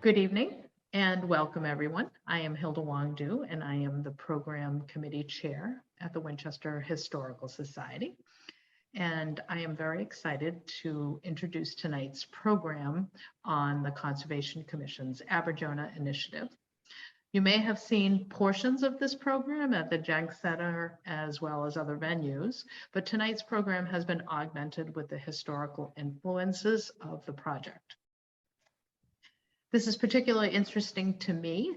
Good evening and welcome everyone. I am Hilda Wong-Du and I am the Program Committee Chair at the Winchester Historical Society. And I am very excited to introduce tonight's program on the Conservation Commission's Aberjona initiative. You may have seen portions of this program at the Jenks Center as well as other venues, but tonight's program has been augmented with the historical influences of the project. This is particularly interesting to me.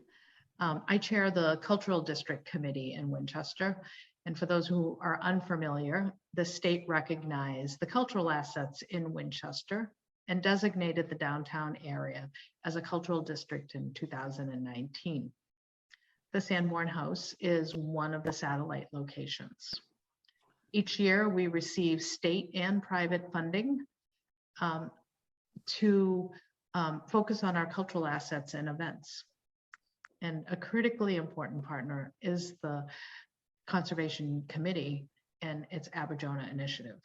I chair the Cultural District Committee in Winchester. And for those who are unfamiliar, the state recognized the cultural assets in Winchester and designated the downtown area as a cultural district in 2019. The Sanborn House is one of the satellite locations. Each year we receive state and private funding to focus on our cultural assets and events. And a critically important partner is the Conservation Committee and its Aberjona initiative.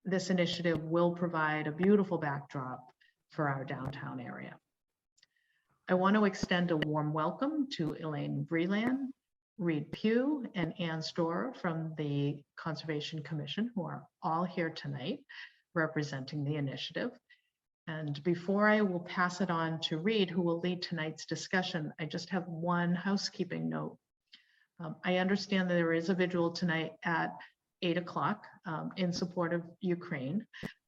This initiative will provide a beautiful backdrop for our downtown area. I want to extend a warm welcome to Elaine Vreeland, Reed Pugh, and Ann Storer from the Conservation Commission, who are all here tonight representing the initiative. And before I will pass it on to Reed, who will lead tonight's discussion, I just have one housekeeping note. I understand that there is a vigil tonight at 8 o'clock in support of Ukraine.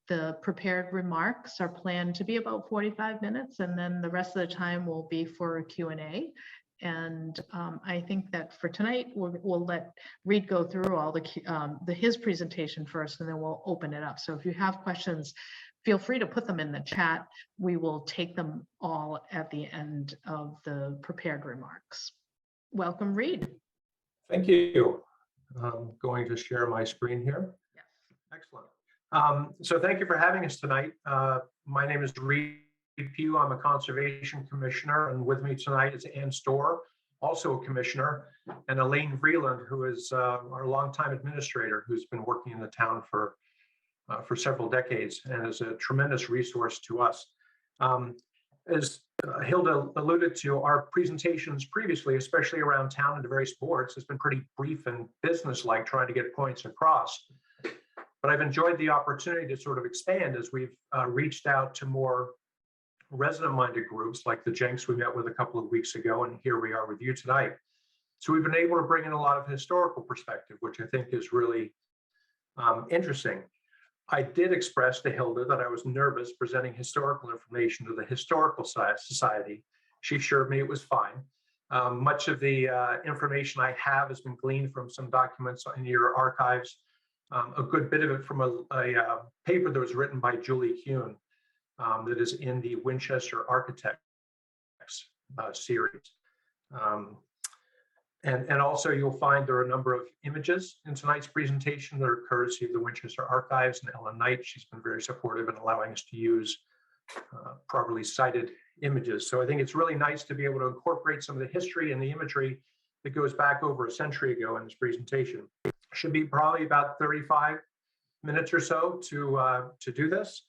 The prepared remarks are planned to be about 45 minutes, and then the rest of the time will be for a Q&A. And I think that for tonight, we'll let Reed go through all his presentation first, and then we'll open it up. So if you have questions, feel free to put them in the chat. We will take them all at the end of the prepared remarks. Welcome, Reed. Thank you. I'm going to share my screen here. Yes. Excellent. So thank you for having us tonight. My name is Reed Pugh. I'm a Conservation Commissioner, and with me tonight is Ann Storer, also a Commissioner, and Elaine Vreeland, who is our longtime administrator, who's been working in the town for several decades and is a tremendous resource to us. As Hilda alluded to, our presentations previously, especially around town and the various boards, has been pretty brief and business-like, trying to get points across. But I've enjoyed the opportunity to sort of expand as we've reached out to more resident-minded groups like the Jenks we met with a couple of weeks ago, and here we are with you tonight. So we've been able to bring in a lot of historical perspective, which I think is really interesting. I did express to Hilda that I was nervous presenting historical information to the Historical Society. She assured me it was fine. Much of the information I have has been gleaned from some documents in your archives. A good bit of it from a paper that was written by Julie Kuhn that is in the Winchester Architects series. And also you'll find there are a number of images in tonight's presentation that are courtesy of the Winchester Archives and Ellen Knight. She's been very supportive in allowing us to use properly cited images. So I think it's really nice to be able to incorporate some of the history and the imagery that goes back over a century ago in this presentation. Should be probably about 35 minutes or so to do this.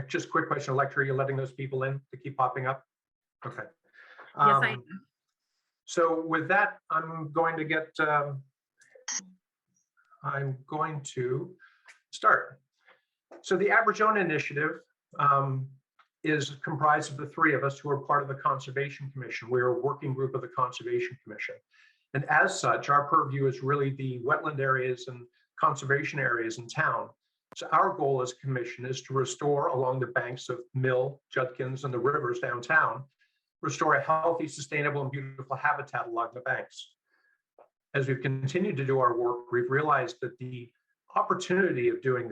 Just a quick question, Electra, are you letting those people in to keep popping up? Okay. Yes, I am. So with that, I'm going to start. So the Aberjona initiative is comprised of the three of us who are part of the Conservation Commission. We're a working group of the Conservation Commission. And as such, our purview is really the wetland areas and conservation areas in town. So our goal as a commission is to restore along the banks of Mill, Judkins, and the rivers downtown, restore a healthy, sustainable, and beautiful habitat along the banks. As we've continued to do our work, we've realized that the opportunity of doing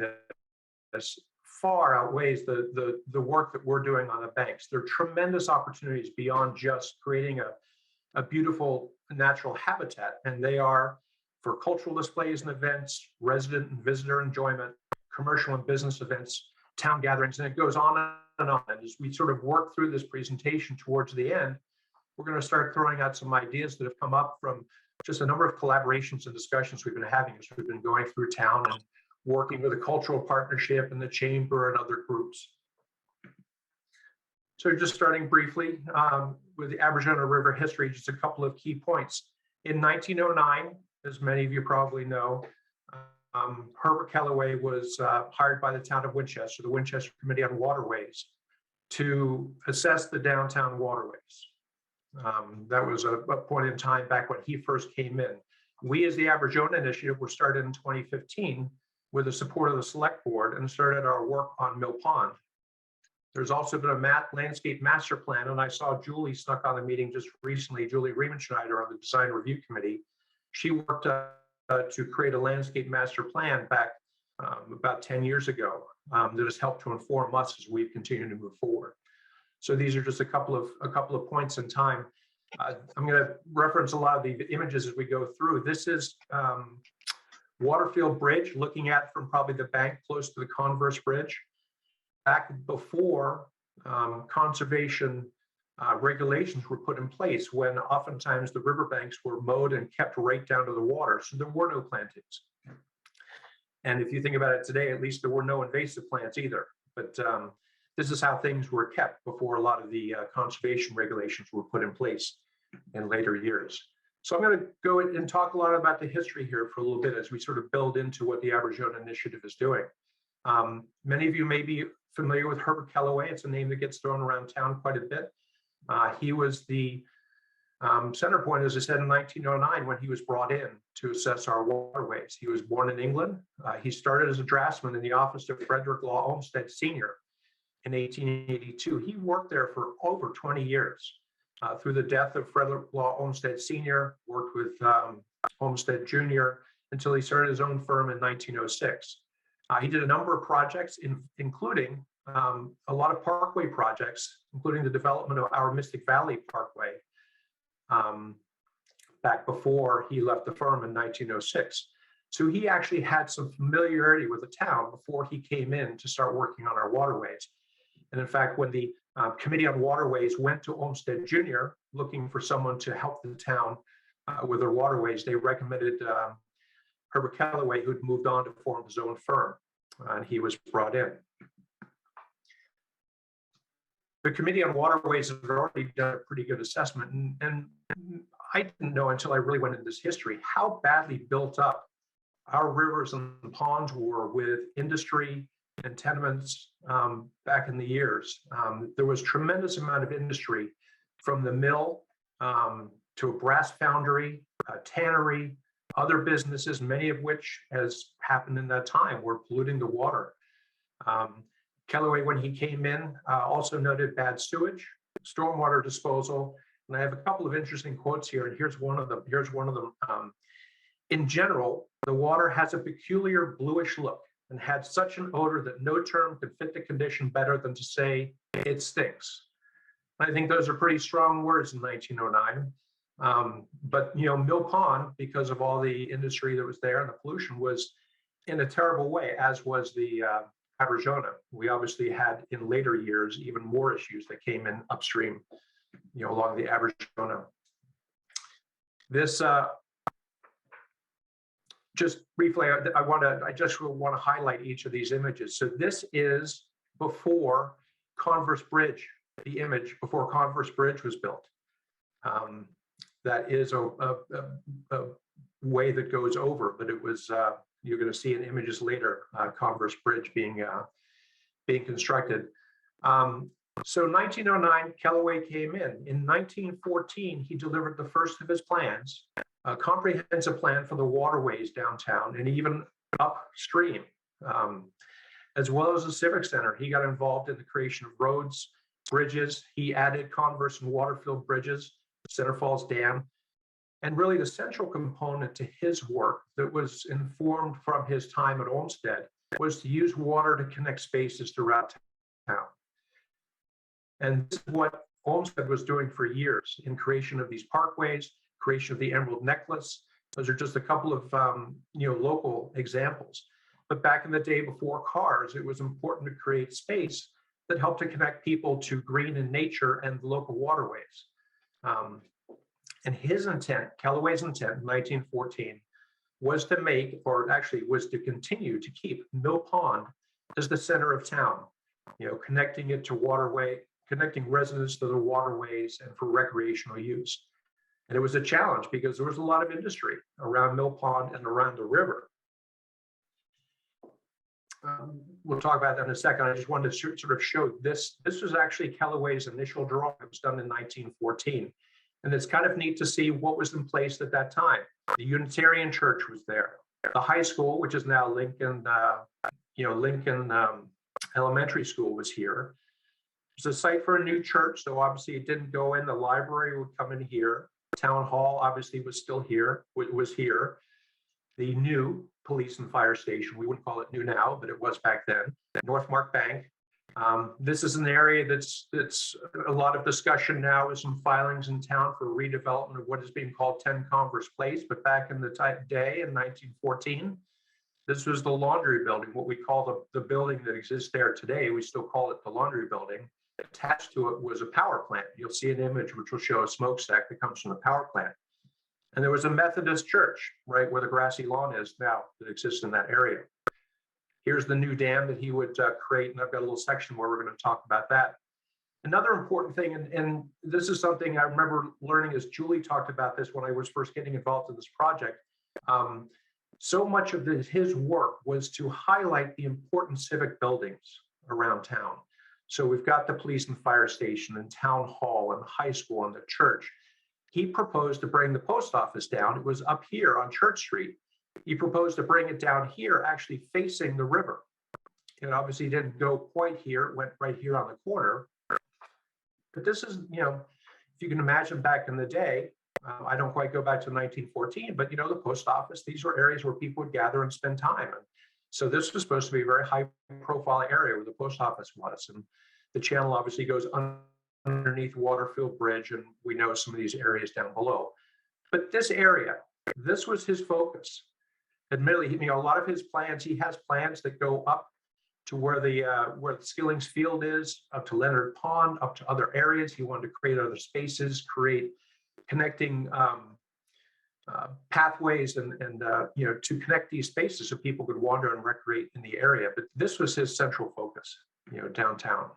this far outweighs the work that we're doing on the banks. There are tremendous opportunities beyond just creating a beautiful natural habitat, and they are for cultural displays and events, resident and visitor enjoyment, commercial and business events, town gatherings, and it goes on and on. And as we sort of work through this presentation towards the end, we're going to start throwing out some ideas that have come up from just a number of collaborations and discussions we've been having as we've been going through town and working with a cultural partnership and the chamber and other groups. So just starting briefly with the Aberjona River history, just a couple of key points. In 1909, as many of you probably know, Herbert Kellaway was hired by the town of Winchester, the Winchester Committee on Waterways, to assess the downtown waterways. That was a point in time back when he first came in. We, as the Aberjona Initiative, were started in 2015 with the support of the Select Board and started our work on Mill Pond. There's also been a landscape master plan, and I saw Julie snuck on the meeting just recently, Julie Riemenschneider on the Design Review Committee. She worked to create a landscape master plan back about 10 years ago that has helped to inform us as we've continued to move forward. So these are just a couple of points in time. I'm going to reference a lot of the images as we go through. This is Waterfield Bridge, looking at from probably the bank close to the Converse Bridge. Back before conservation regulations were put in place, when oftentimes the riverbanks were mowed and kept right down to the water, so there were no plantings. And if you think about it today, at least there were no invasive plants either. But this is how things were kept before a lot of the conservation regulations were put in place in later years. So I'm going to go and talk a lot about the history here for a little bit as we sort of build into what the Aberjona Initiative is doing. Many of you may be familiar with Herbert Kellaway. It's a name that gets thrown around town quite a bit. He was the center point, as I said, in 1909 when he was brought in to assess our waterways. He was born in England. He started as a draftsman in the office of Frederick Law Olmsted Sr. in 1882. He worked there for over 20 years. Through the death of Frederick Law Olmsted Sr., worked with Olmsted Jr. until he started his own firm in 1906. He did a number of projects, including a lot of parkway projects, including the development of our Mystic Valley Parkway back before he left the firm in 1906. So he actually had some familiarity with the town before he came in to start working on our waterways. And in fact, when the Committee on Waterways went to Olmsted Jr. looking for someone to help the town with their waterways, they recommended Herbert Kellaway, who'd moved on to form his own firm, and he was brought in. The Committee on Waterways has already done a pretty good assessment, and I didn't know until I really went into this history how badly built up our rivers and ponds were with industry and tenements back in the years. There was tremendous amount of industry, from the mill to a brass foundry, a tannery, other businesses, many of which, as happened in that time, were polluting the water. Kellaway, when he came in, also noted bad sewage, stormwater disposal, and I have a couple of interesting quotes here, and here's one of them. In general, the water has a peculiar bluish look and had such an odor that no term could fit the condition better than to say it stinks. I think those are pretty strong words in 1909. But Mill Pond, because of all the industry that was there and the pollution, was in a terrible way, as was the Aberjona. We obviously had in later years even more issues that came in upstream, along the Aberjona. This just briefly, I just want to highlight each of these images. So this is before Converse Bridge, the image before Converse Bridge was built. That is a way that goes over, but it was, you're going to see in images later, Converse Bridge being constructed. So 1909, Kellaway came in. In 1914, he delivered the first of his plans, a comprehensive plan for the waterways downtown and even upstream, as well as the Civic Center. He got involved in the creation of roads, bridges. He added Converse and Waterfield bridges, Center Falls Dam. And really the central component to his work that was informed from his time at Olmsted was to use water to connect spaces throughout town. And this is what Olmsted was doing for years in creation of these parkways, creation of the Emerald Necklace. Those are just a couple of local examples. But back in the day before cars, it was important to create space that helped to connect people to green and nature and the local waterways. And his intent, Kellaway's intent in 1914, was to make, or actually was to continue to keep Mill Pond as the center of town, connecting it to waterway, connecting residents to the waterways and for recreational use. And it was a challenge because there was a lot of industry around Mill Pond and around the river. We'll talk about that in a second. I just wanted to sort of show this. This was actually Kellaway's initial drawing. It was done in 1914. And it's kind of neat to see what was in place at that time. The Unitarian Church was there. The high school, which is now Lincoln, Lincoln Elementary School, was here. It was a site for a new church, so obviously it didn't go in. The library would come in here. Town Hall obviously was still here, was here. The new police and fire station, we wouldn't call it new now, but it was back then. Northmark Bank. This is an area that's a lot of discussion now with some filings in town for redevelopment of what is being called 10 Converse Place. But back in the day in 1914, this was the laundry building, what we call the building that exists there today. We still call it the laundry building. Attached to it was a power plant. You'll see an image which will show a smokestack that comes from the power plant. And there was a Methodist church right where the grassy lawn is now that exists in that area. Here's the new dam that he would create, and I've got a little section where we're going to talk about that. Another important thing, and this is something I remember learning as Julie talked about this when I was first getting involved in this project. So much of his work was to highlight the important civic buildings around town. So we've got the police and fire station and town hall and high school and the church. He proposed to bring the post office down. It was up here on Church Street. He proposed to bring it down here, actually facing the river. It obviously didn't go quite here. It went right here on the corner. But this is, if you can imagine back in the day, I don't quite go back to 1914, but the post office, these were areas where people would gather and spend time. And so this was supposed to be a very high profile area where the post office was. And the channel obviously goes underneath Waterfield Bridge, and we know some of these areas down below. But this area, this was his focus. Admittedly, a lot of his plans, he has plans that go up to where the Skilling's Field is, up to Leonard Pond, up to other areas. He wanted to create other spaces, create connecting pathways and to connect these spaces so people could wander and recreate in the area. But this was his central focus, downtown.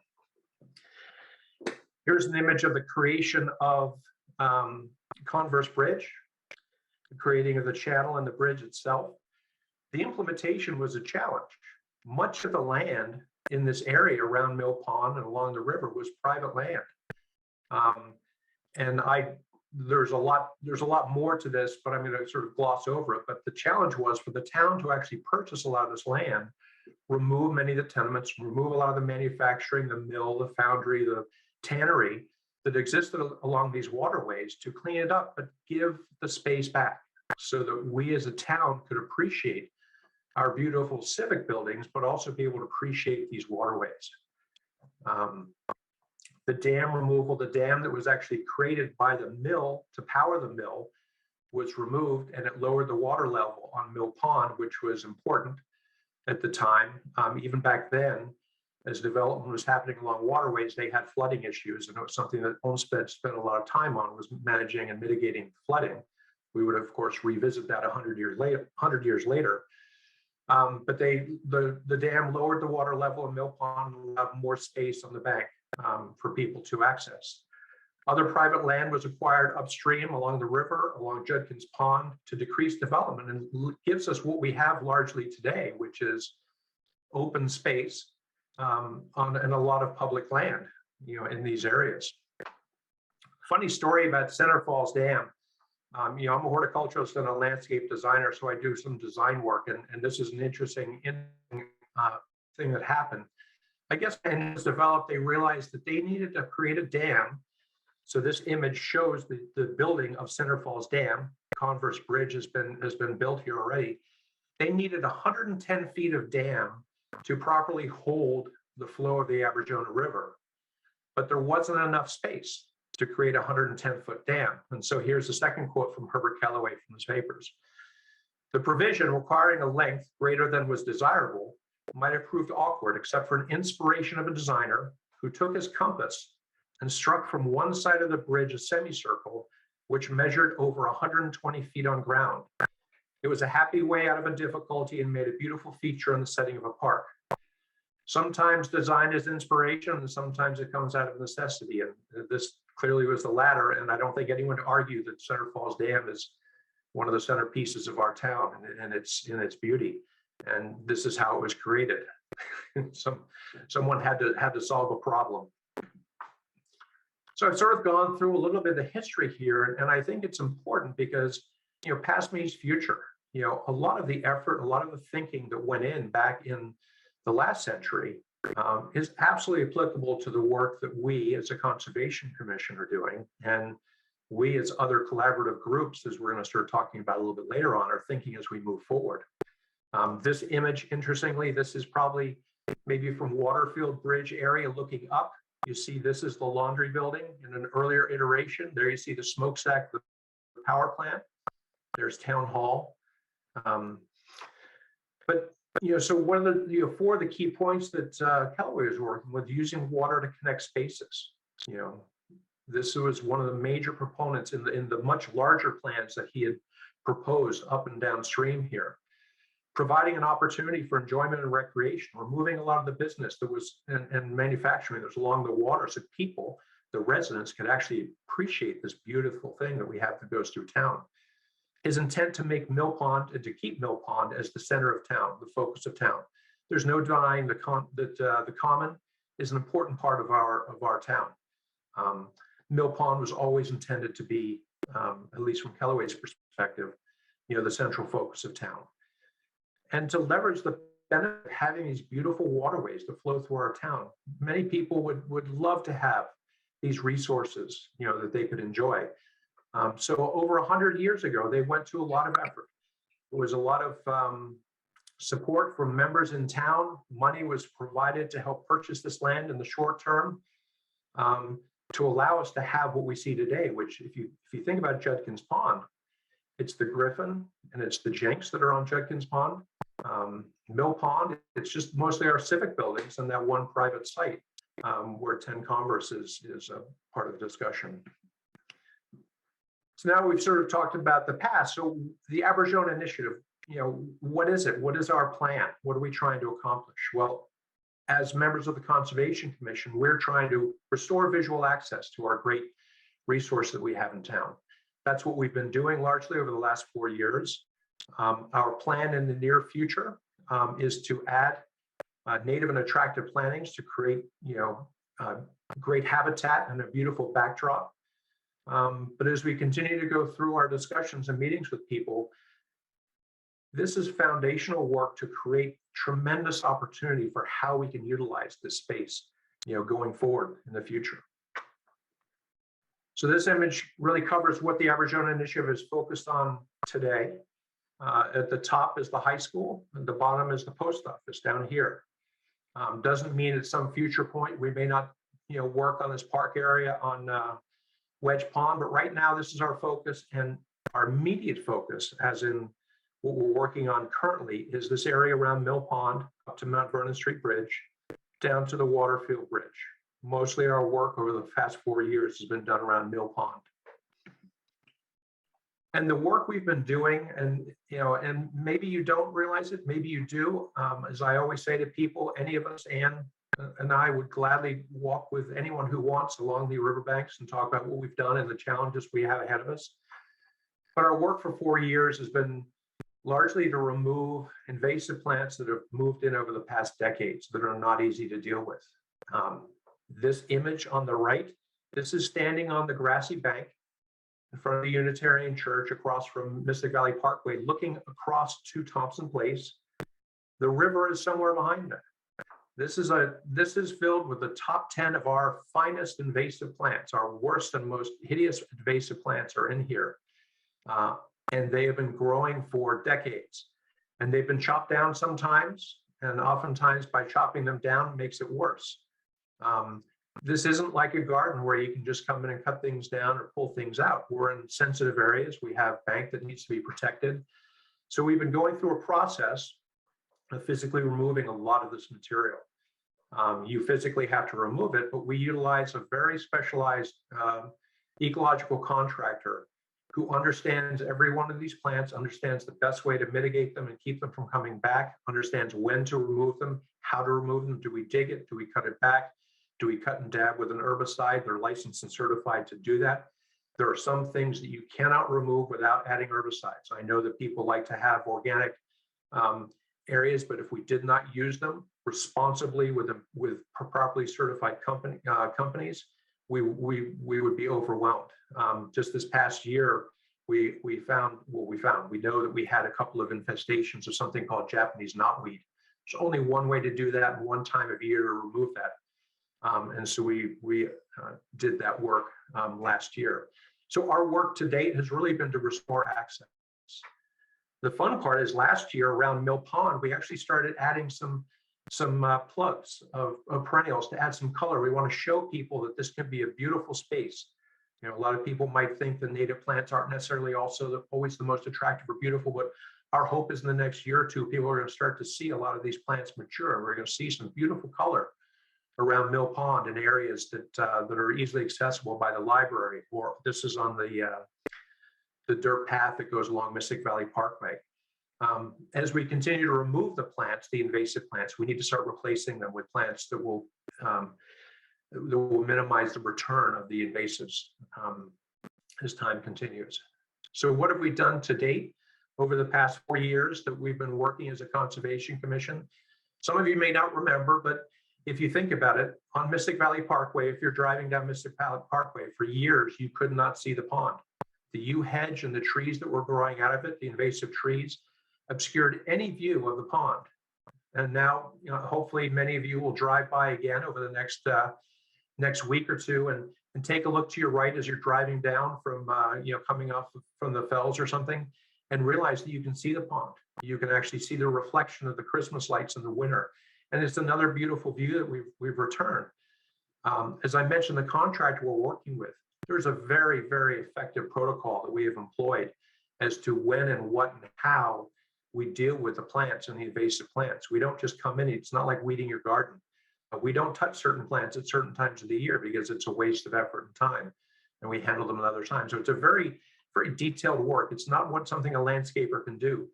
Here's an image of the creation of Converse Bridge, the creating of the channel and the bridge itself. The implementation was a challenge. Much of the land in this area around Mill Pond and along the river was private land. And there's a lot more to this, but I'm going to sort of gloss over it. But the challenge was for the town to actually purchase a lot of this land, remove many of the tenements, remove a lot of the manufacturing, the mill, the foundry, the tannery that existed along these waterways, to clean it up, but give the space back so that we as a town could appreciate our beautiful civic buildings, but also be able to appreciate these waterways. The dam removal, the dam that was actually created by the mill to power the mill, was removed, and it lowered the water level on Mill Pond, which was important at the time. Even back then, as development was happening along waterways, they had flooding issues, and it was something that Olmsted spent a lot of time on, was managing and mitigating flooding. We would, of course, revisit that 100 years later. But the dam lowered the water level in Mill Pond and allowed more space on the bank for people to access. Other private land was acquired upstream along the river, along Judkins Pond, to decrease development, and gives us what we have largely today, which is open space and a lot of public land, in these areas. Funny story about Center Falls Dam. I'm a horticulturalist and a landscape designer, so I do some design work, and this is an interesting thing that happened. I guess when it was developed, they realized that they needed to create a dam. So this image shows the building of Center Falls Dam. Converse Bridge has been built here already. They needed 110 feet of dam to properly hold the flow of the Aberjona River, but there wasn't enough space to create a 110-foot dam. And so here's the second quote from Herbert Kellaway from his papers. The provision requiring a length greater than was desirable might have proved awkward, except for an inspiration of a designer who took his compass and struck from one side of the bridge a semicircle, which measured over 120 feet on ground. It was a happy way out of a difficulty and made a beautiful feature in the setting of a park. Sometimes design is inspiration, and sometimes it comes out of necessity. And this clearly was the latter. And I don't think anyone would argue that Center Falls Dam is one of the centerpieces of our town and its beauty. And this is how it was created. Someone had to solve a problem. So I've sort of gone through a little bit of the history here, and I think it's important because, past means future. A lot of the effort, a lot of the thinking that went in back in the last century is absolutely applicable to the work that we as a Conservation Commission are doing. And we as other collaborative groups, as we're going to start talking about a little bit later on, are thinking as we move forward. This image, interestingly, this is probably maybe from Waterfield Bridge area looking up. You see this is the laundry building in an earlier iteration. There you see the smokestack, the power plant. There's town hall. So one of the four of the key points that Callaway was working with, using water to connect spaces. This was one of the major proponents in the much larger plans that he had proposed up and downstream here. Providing an opportunity for enjoyment and recreation, removing a lot of the business that was and manufacturing that was along the water, so people, the residents, could actually appreciate this beautiful thing that we have that goes through town. His intent to make Mill Pond and to keep Mill Pond as the center of town, the focus of town. There's no denying that the common is an important part of our town. Mill Pond was always intended to be, at least from Callaway's perspective, the central focus of town. And to leverage the benefit of having these beautiful waterways that flow through our town. Many people would love to have these resources, that they could enjoy. So over 100 years ago, they went to a lot of effort. There was a lot of support from members in town. Money was provided to help purchase this land in the short term to allow us to have what we see today, which if you think about Judkins Pond, it's the Griffin and it's the Jenks that are on Judkins Pond. Mill Pond, it's just mostly our civic buildings and that one private site where 10 Converse is a part of the discussion. So now we've sort of talked about the past. So the Aberjona initiative, what is it? What is our plan? What are we trying to accomplish? Well, as members of the Conservation Commission, we're trying to restore visual access to our great resource that we have in town. That's what we've been doing largely over the last 4 years. Our plan in the near future is to add native and attractive plantings to create, great habitat and a beautiful backdrop. But as we continue to go through our discussions and meetings with people, this is foundational work to create tremendous opportunity for how we can utilize this space, going forward in the future. So this image really covers what the Aberjona initiative is focused on today. At the top is the high school, and the bottom is the post office down here. Doesn't mean at some future point we may not, work on this park area on Wedge Pond, but right now this is our focus, and our immediate focus, as in what we're working on currently, is this area around Mill Pond up to Mount Vernon Street Bridge, down to the Waterfield Bridge. Mostly our work over the past 4 years has been done around Mill Pond. And the work we've been doing, and maybe you don't realize it, maybe you do. As I always say to people, any of us, Anne and I, would gladly walk with anyone who wants along the riverbanks and talk about what we've done and the challenges we have ahead of us. But our work for 4 years has been largely to remove invasive plants that have moved in over the past decades that are not easy to deal with. This image on the right, this is standing on the grassy bank in front of the Unitarian Church across from Mystic Valley Parkway, looking across to Thompson Place. The river is somewhere behind that. This is filled with the top 10 of our finest invasive plants. Our worst and most hideous invasive plants are in here. And they have been growing for decades. And they've been chopped down sometimes, and oftentimes by chopping them down makes it worse. This isn't like a garden where you can just come in and cut things down or pull things out. We're in sensitive areas. We have bank that needs to be protected. So we've been going through a process of physically removing a lot of this material. You physically have to remove it, but we utilize a very specialized ecological contractor who understands every one of these plants, understands the best way to mitigate them and keep them from coming back, understands when to remove them, how to remove them. Do we dig it? Do we cut it back? Do we cut and dab with an herbicide? They're licensed and certified to do that. There are some things that you cannot remove without adding herbicides. I know that people like to have organic areas, but if we did not use them responsibly with properly certified companies, we would be overwhelmed. Just this past year, we know that we had a couple of infestations of something called Japanese knotweed. There's only one way to do that, and one time of year to remove that. And so we did that work last year. So our work to date has really been to restore access. The fun part is last year around Mill Pond, we actually started adding some plugs of perennials to add some color. We want to show people that this can be a beautiful space. You know, a lot of people might think the native plants aren't necessarily always the most attractive or beautiful, but our hope is in the next year or two, people are going to start to see a lot of these plants mature. We're going to see some beautiful color around Mill Pond in areas that are easily accessible by the library, or this is on the dirt path that goes along Mystic Valley Parkway. As we continue to remove the plants, the invasive plants, we need to start replacing them with plants that will minimize the return of the invasives as time continues. So what have we done to date over the past 4 years that we've been working as a conservation commission? Some of you may not remember, but if you think about it, on Mystic Valley Parkway, if you're driving down Mystic Valley Parkway, for years, you could not see the pond. The yew hedge and the trees that were growing out of it, the invasive trees, obscured any view of the pond. And now, you know, hopefully many of you will drive by again over the next week or two and take a look to your right as you're driving down from, coming off from the fells or something, and realize that you can see the pond. You can actually see the reflection of the Christmas lights in the winter. And it's another beautiful view that we've returned. As I mentioned, the contractor we're working with, there's a very, very effective protocol that we have employed as to when and what and how we deal with the plants and the invasive plants. We don't just come in, it's not like weeding your garden. We don't touch certain plants at certain times of the year because it's a waste of effort and time, and we handle them another time. So it's a very, very detailed work. It's not something a landscaper can do.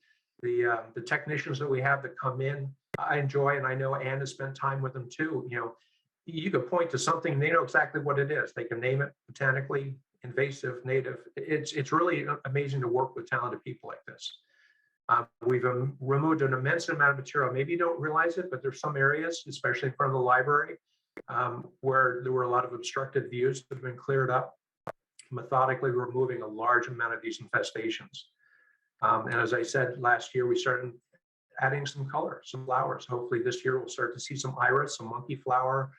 The technicians that we have that come in, I enjoy, and I know Ann has spent time with them too. You know, you could point to something, they know exactly what it is. They can name it botanically, invasive, native. It's really amazing to work with talented people like this. We've removed an immense amount of material. Maybe you don't realize it, but there's some areas, especially in front of the library, where there were a lot of obstructed views that have been cleared up, methodically removing a large amount of these infestations. And as I said, last year, we started adding some color, some flowers. Hopefully this year we'll start to see some iris, some monkey flower,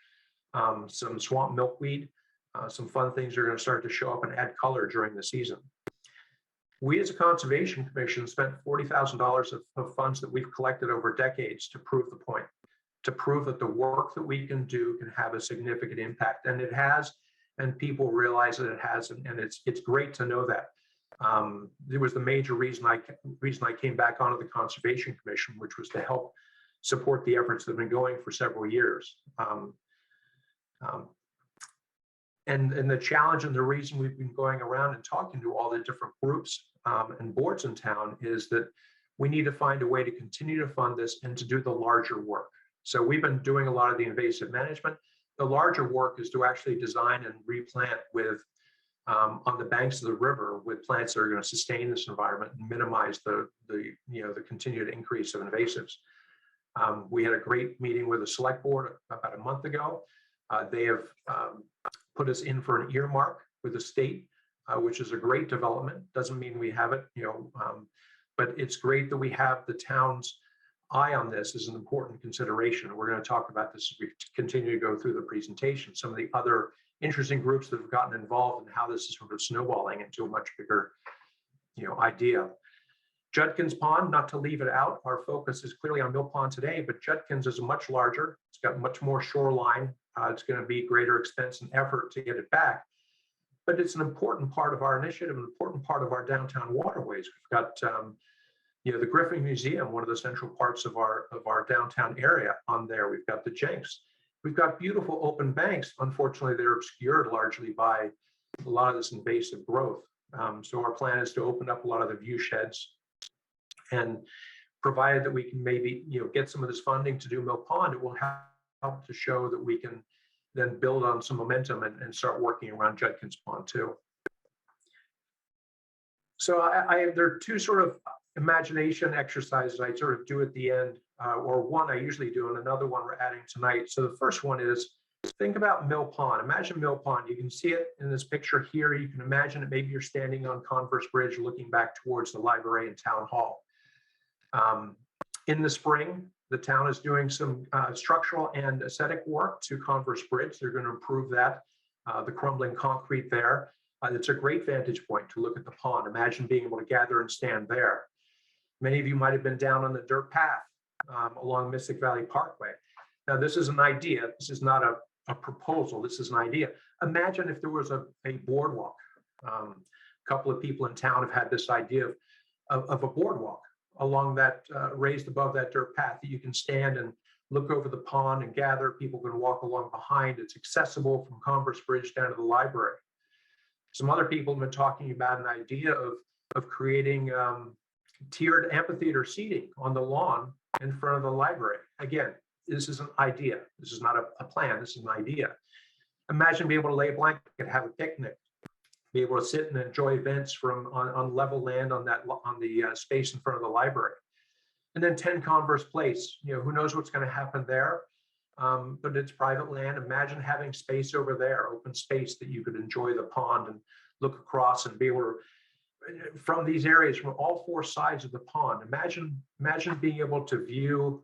some swamp milkweed, some fun things are going to start to show up and add color during the season. We as a conservation commission spent $40,000 of funds that we've collected over decades to prove the point, to prove that the work that we can do can have a significant impact. And it has, and people realize that it has, and it's great to know that. It was the major reason I came back onto the Conservation Commission, which was to help support the efforts that have been going for several years. And the challenge and the reason we've been going around and talking to all the different groups and boards in town is that we need to find a way to continue to fund this and to do the larger work. So we've been doing a lot of the invasive management. The larger work is to actually design and replant with on the banks of the river with plants that are going to sustain this environment and minimize the continued increase of invasives. We had a great meeting with the select board about a month ago. They have put us in for an earmark with the state, which is a great development. Doesn't mean we have it, but it's great that we have the town's eye on this as an important consideration. We're going to talk about this as we continue to go through the presentation. Some of the other interesting groups that have gotten involved and how this is sort of snowballing into a much bigger, idea. Judkins Pond, not to leave it out, our focus is clearly on Mill Pond today, but Judkins is much larger. It's got much more shoreline. It's going to be greater expense and effort to get it back. But it's an important part of our initiative, an important part of our downtown waterways. We've got, the Griffin Museum, one of the central parts of our downtown area on there. We've got the Jenks. We've got beautiful open banks. Unfortunately, they're obscured largely by a lot of this invasive growth. So our plan is to open up a lot of the view sheds, and provided that we can maybe get some of this funding to do Mill Pond, it will help to show that we can then build on some momentum and start working around Judkins Pond too. So there are two sort of imagination exercises I sort of do at the end, or one I usually do, and another one we're adding tonight. So the first one is, think about Mill Pond. Imagine Mill Pond. You can see it in this picture here. You can imagine it. Maybe you're standing on Converse Bridge looking back towards the library and town hall. In the spring, the town is doing some structural and aesthetic work to Converse Bridge. They're going to improve that, the crumbling concrete there. It's a great vantage point to look at the pond. Imagine being able to gather and stand there. Many of you might have been down on the dirt path along Mystic Valley Parkway. Now, this is an idea. This is not a proposal. This is an idea. Imagine if there was a boardwalk. A couple of people in town have had this idea of a boardwalk along that, raised above that dirt path that you can stand and look over the pond and gather. People can walk along behind. It's accessible from Converse Bridge down to the library. Some other people have been talking about an idea of creating tiered amphitheater seating on the lawn in front of the library. Again, this is an idea. This is not a plan. This is an idea. Imagine being able to lay a blanket, have a picnic, be able to sit and enjoy events on level land on the space in front of the library. And then 10 Converse Place. Who knows what's going to happen there? But it's private land. Imagine having space over there, open space that you could enjoy the pond and look across and be able to, from these areas, from all four sides of the pond. Imagine being able to view,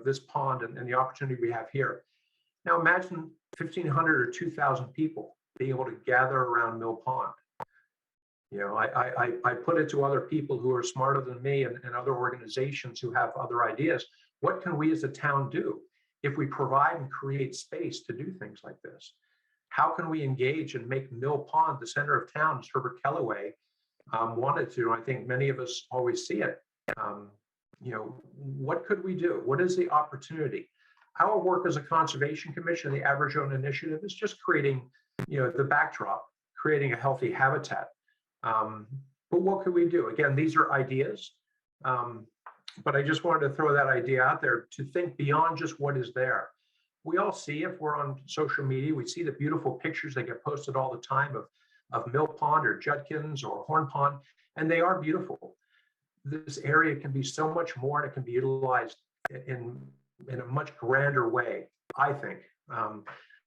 this pond and the opportunity we have here. Now imagine 1,500 or 2,000 people being able to gather around Mill Pond. I put it to other people who are smarter than me and other organizations who have other ideas. What can we as a town do if we provide and create space to do things like this? How can we engage and make Mill Pond the center of town, as Herbert Kellaway wanted to? I think many of us always see it. What could we do? What is the opportunity? Our work as a conservation commission, the Aberjona initiative, is just creating, the backdrop, creating a healthy habitat. But what could we do? Again, these are ideas. But I just wanted to throw that idea out there to think beyond just what is there. We all see, if we're on social media, we see the beautiful pictures that get posted all the time of Mill Pond or Judkins or Horn Pond, and they are beautiful. This area can be so much more, and it can be utilized in a much grander way, I think.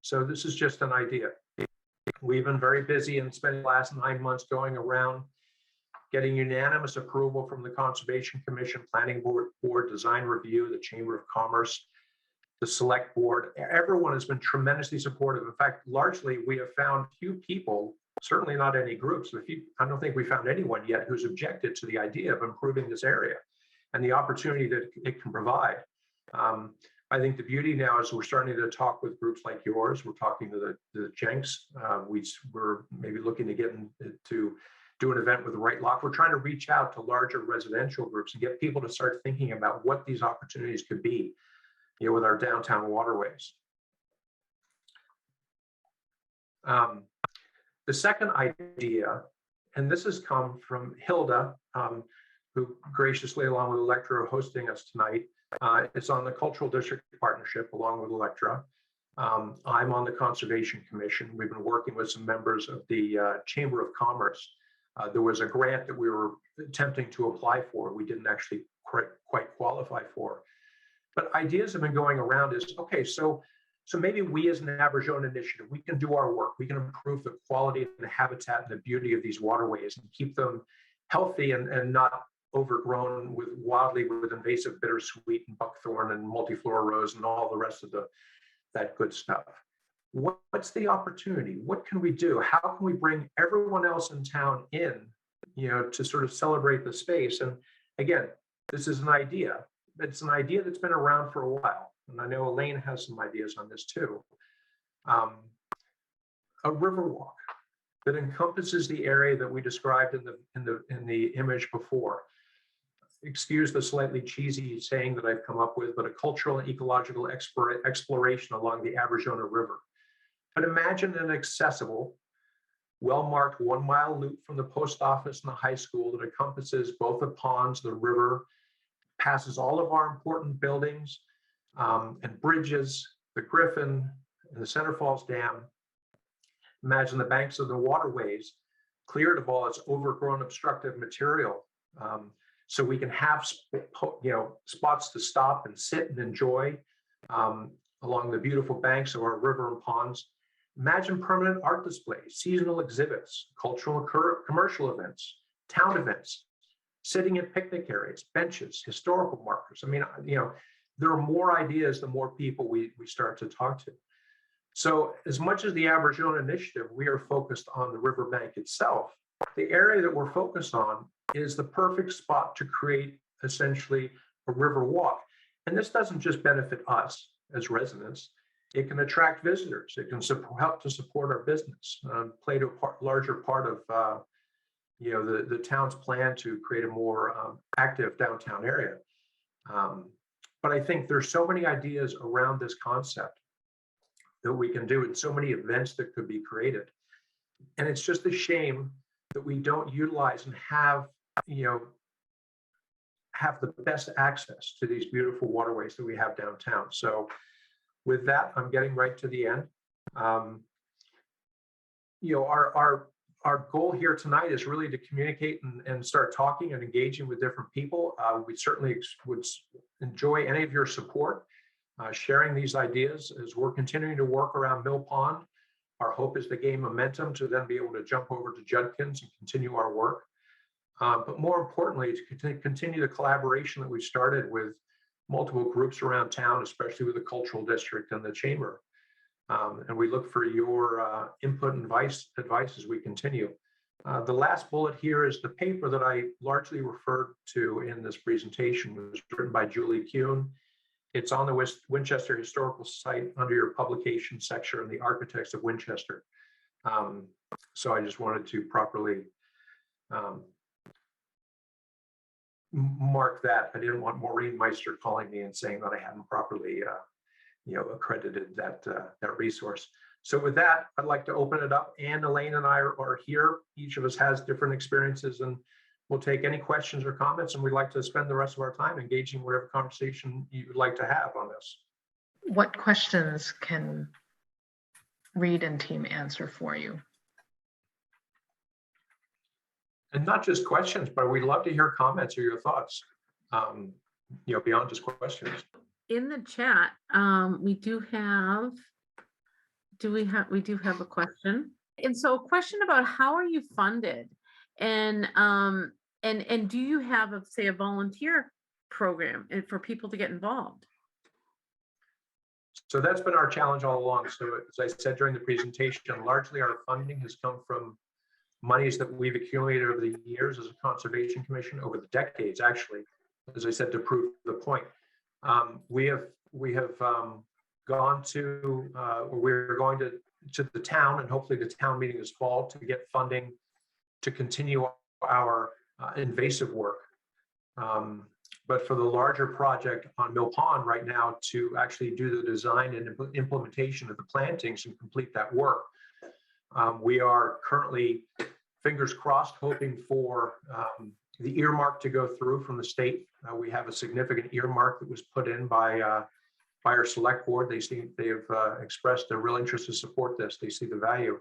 So this is just an idea. We've been very busy and spent the last 9 months going around getting unanimous approval from the Conservation Commission, Planning Board, Design Review, the Chamber of Commerce, the Select Board. Everyone has been tremendously supportive. In fact, largely we have found few people, certainly not any groups. I don't think we found anyone yet who's objected to the idea of improving this area and the opportunity that it can provide. I think the beauty now is we're starting to talk with groups like yours. We're talking to the Jenks. We're maybe looking to get to do an event with the Right Lock. We're trying to reach out to larger residential groups and get people to start thinking about what these opportunities could be, with our downtown waterways. The second idea, and this has come from Hilda, who graciously, along with Electra, are hosting us tonight. It's on the Cultural District Partnership along with Electra. I'm on the Conservation Commission. We've been working with some members of the Chamber of Commerce. There was a grant that we were attempting to apply for. We didn't actually quite qualify for. But ideas have been going around is, okay, so maybe we as an Aberjona initiative, we can do our work. We can improve the quality and the habitat and the beauty of these waterways and keep them healthy and not overgrown wildly with invasive bittersweet and buckthorn and multiflora rose and all the rest of that good stuff. What's the opportunity? What can we do? How can we bring everyone else in town in, to sort of celebrate the space? And again, this is an idea. It's an idea that's been around for a while. And I know Elaine has some ideas on this too. A river walk that encompasses the area that we described in the image before. Excuse the slightly cheesy saying that I've come up with, but a cultural and ecological exploration along the Aberjona River. But imagine an accessible well-marked 1-mile loop from the post office and the high school that encompasses both the ponds, the river, passes all of our important buildings and bridges, the Griffin and the Center Falls Dam. Imagine the banks of the waterways cleared of all its overgrown obstructive material, so we can have spots to stop and sit and enjoy along the beautiful banks of our river and ponds. Imagine permanent art displays, seasonal exhibits, cultural and commercial events, town events, sitting at picnic areas, benches, historical markers. I mean, there are more ideas the more people we start to talk to. So as much as the Aberjona initiative, we are focused on the riverbank itself. The area that we're focused on is the perfect spot to create essentially a river walk. And this doesn't just benefit us as residents. It can attract visitors. It can help to support our business, play a larger part of the town's plan to create a more active downtown area. But I think there's so many ideas around this concept that we can do, and so many events that could be created. And it's just a shame that we don't utilize and have the best access to these beautiful waterways that we have downtown. So with that, I'm getting right to the end. Our goal here tonight is really to communicate and start talking and engaging with different people. We certainly would enjoy any of your support, sharing these ideas as we're continuing to work around Mill Pond. Our hope is to gain momentum to then be able to jump over to Judkins and continue our work. But more importantly, to continue the collaboration that we started with multiple groups around town, especially with the Cultural District and the Chamber. And we look for your input and advice as we continue. The last bullet here is the paper that I largely referred to in this presentation. It was written by Julie Kuhn. It's on the Winchester Historical Site under your publication section in the Architects of Winchester. So I just wanted to properly mark that. I didn't want Maureen Meister calling me and saying that I hadn't properly accredited that resource. So with that, I'd like to open it up. Anne, Elaine, and I are here. Each of us has different experiences, and we'll take any questions or comments, and we'd like to spend the rest of our time engaging whatever conversation you would like to have on this. What questions can Reed and team answer for you? And not just questions, but we'd love to hear comments or your thoughts, beyond just questions. In the chat, we do have a question. And so a question about how are you funded? And do you have a volunteer program for people to get involved? So that's been our challenge all along. So as I said during the presentation, largely our funding has come from monies that we've accumulated over the years as a conservation commission, over the decades, actually, as I said, to prove the point. We have gone to, we're going to the town, and hopefully the town meeting this fall, to get funding to continue our invasive work. But for the larger project on Mill Pond right now, to actually do the design and implementation of the plantings and complete that work, we are currently, fingers crossed, hoping for the earmark to go through from the state. We have a significant earmark that was put in by our select board. They have expressed a real interest to support this. They see the value,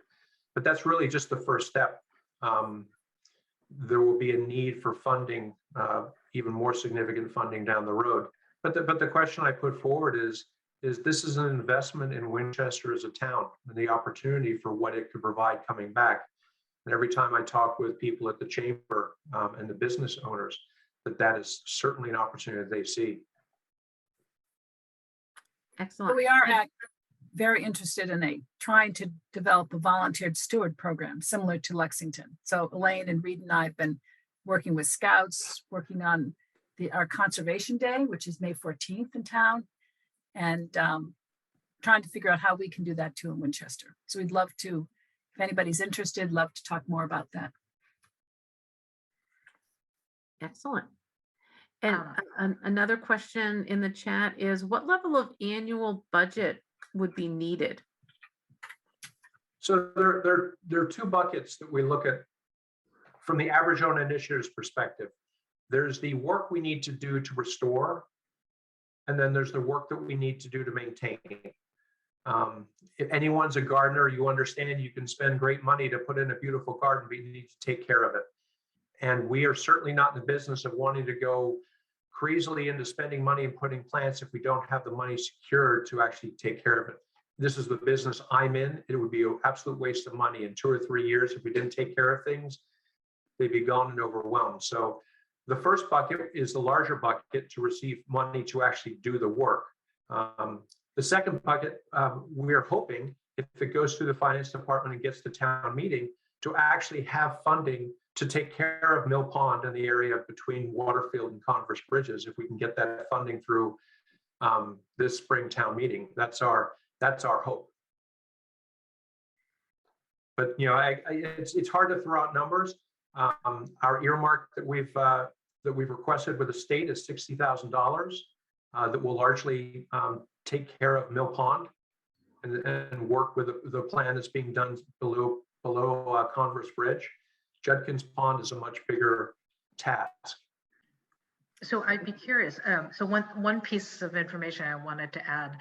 but that's really just the first step. There will be a need for funding, even more significant funding down the road. But the question I put forward is this is an investment in Winchester as a town and the opportunity for what it could provide coming back. And every time I talk with people at the chamber and the business owners, that is certainly an opportunity that they see. Excellent. We are very interested in trying to develop a volunteered steward program similar to Lexington. So Elaine and Reed and I have been working with scouts, working on our conservation day, which is May 14th in town, and trying to figure out how we can do that too in Winchester. So we'd love to, if anybody's interested, love to talk more about that. Excellent. And another question in the chat is, what level of annual budget would be needed? So there are two buckets that we look at from the Aberjona Initiative's perspective. There's the work we need to do to restore, and then there's the work that we need to do to maintain. If anyone's a gardener, you understand you can spend great money to put in a beautiful garden, but you need to take care of it. And we are certainly not in the business of wanting to go crazily into spending money and putting plants if we don't have the money secured to actually take care of it. This is the business I'm in. It would be an absolute waste of money in 2 or 3 years if we didn't take care of things. They'd be gone and overwhelmed. So the first bucket is the larger bucket to receive money to actually do the work. The second bucket, we're hoping, if it goes through the finance department and gets to town meeting, to actually have funding to take care of Mill Pond and the area between Waterfield and Converse Bridges. If we can get that funding through this spring town meeting, that's our hope. But you know, it's hard to throw out numbers. Our earmark that we've requested with the state is $60,000 that will largely take care of Mill Pond and work with the plan that's being done below Converse Bridge. Judkins Pond is a much bigger task. So I'd be curious. So one piece of information I wanted to add,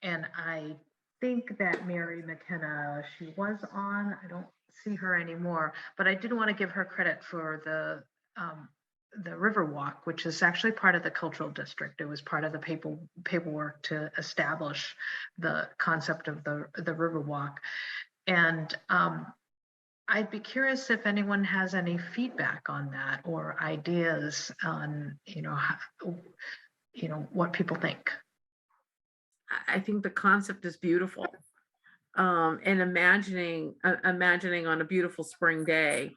and I think that Mary McKenna, she was on. I don't see her anymore, but I did want to give her credit for the Riverwalk, which is actually part of the cultural district. It was part of the paperwork to establish the concept of the Riverwalk, and I'd be curious if anyone has any feedback on that or ideas on, what people think. I think the concept is beautiful. And imagining on a beautiful spring day,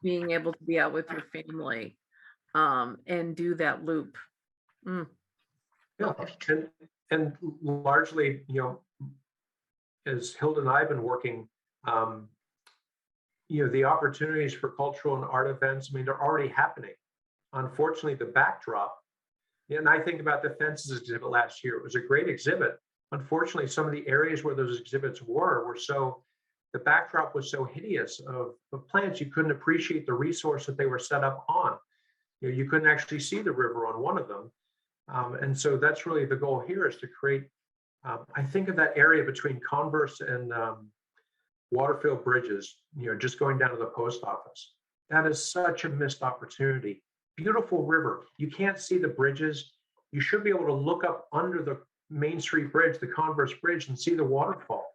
being able to be out with your family and do that loop. Yeah, and largely, as Hilda and I have been working, the opportunities for cultural and art events, they're already happening. Unfortunately, the backdrop, and I think about the fences exhibit last year, it was a great exhibit. Unfortunately, some of the areas where those exhibits were so, the backdrop was so hideous of plants, you couldn't appreciate the resource that they were set up on. You couldn't actually see the river on one of them. And so that's really the goal here, is to create, I think of that area between Converse and Waterfield Bridges, just going down to the post office. That is such a missed opportunity. Beautiful river. You can't see the bridges. You should be able to look up under the Main Street Bridge, the Converse Bridge, and see the waterfall.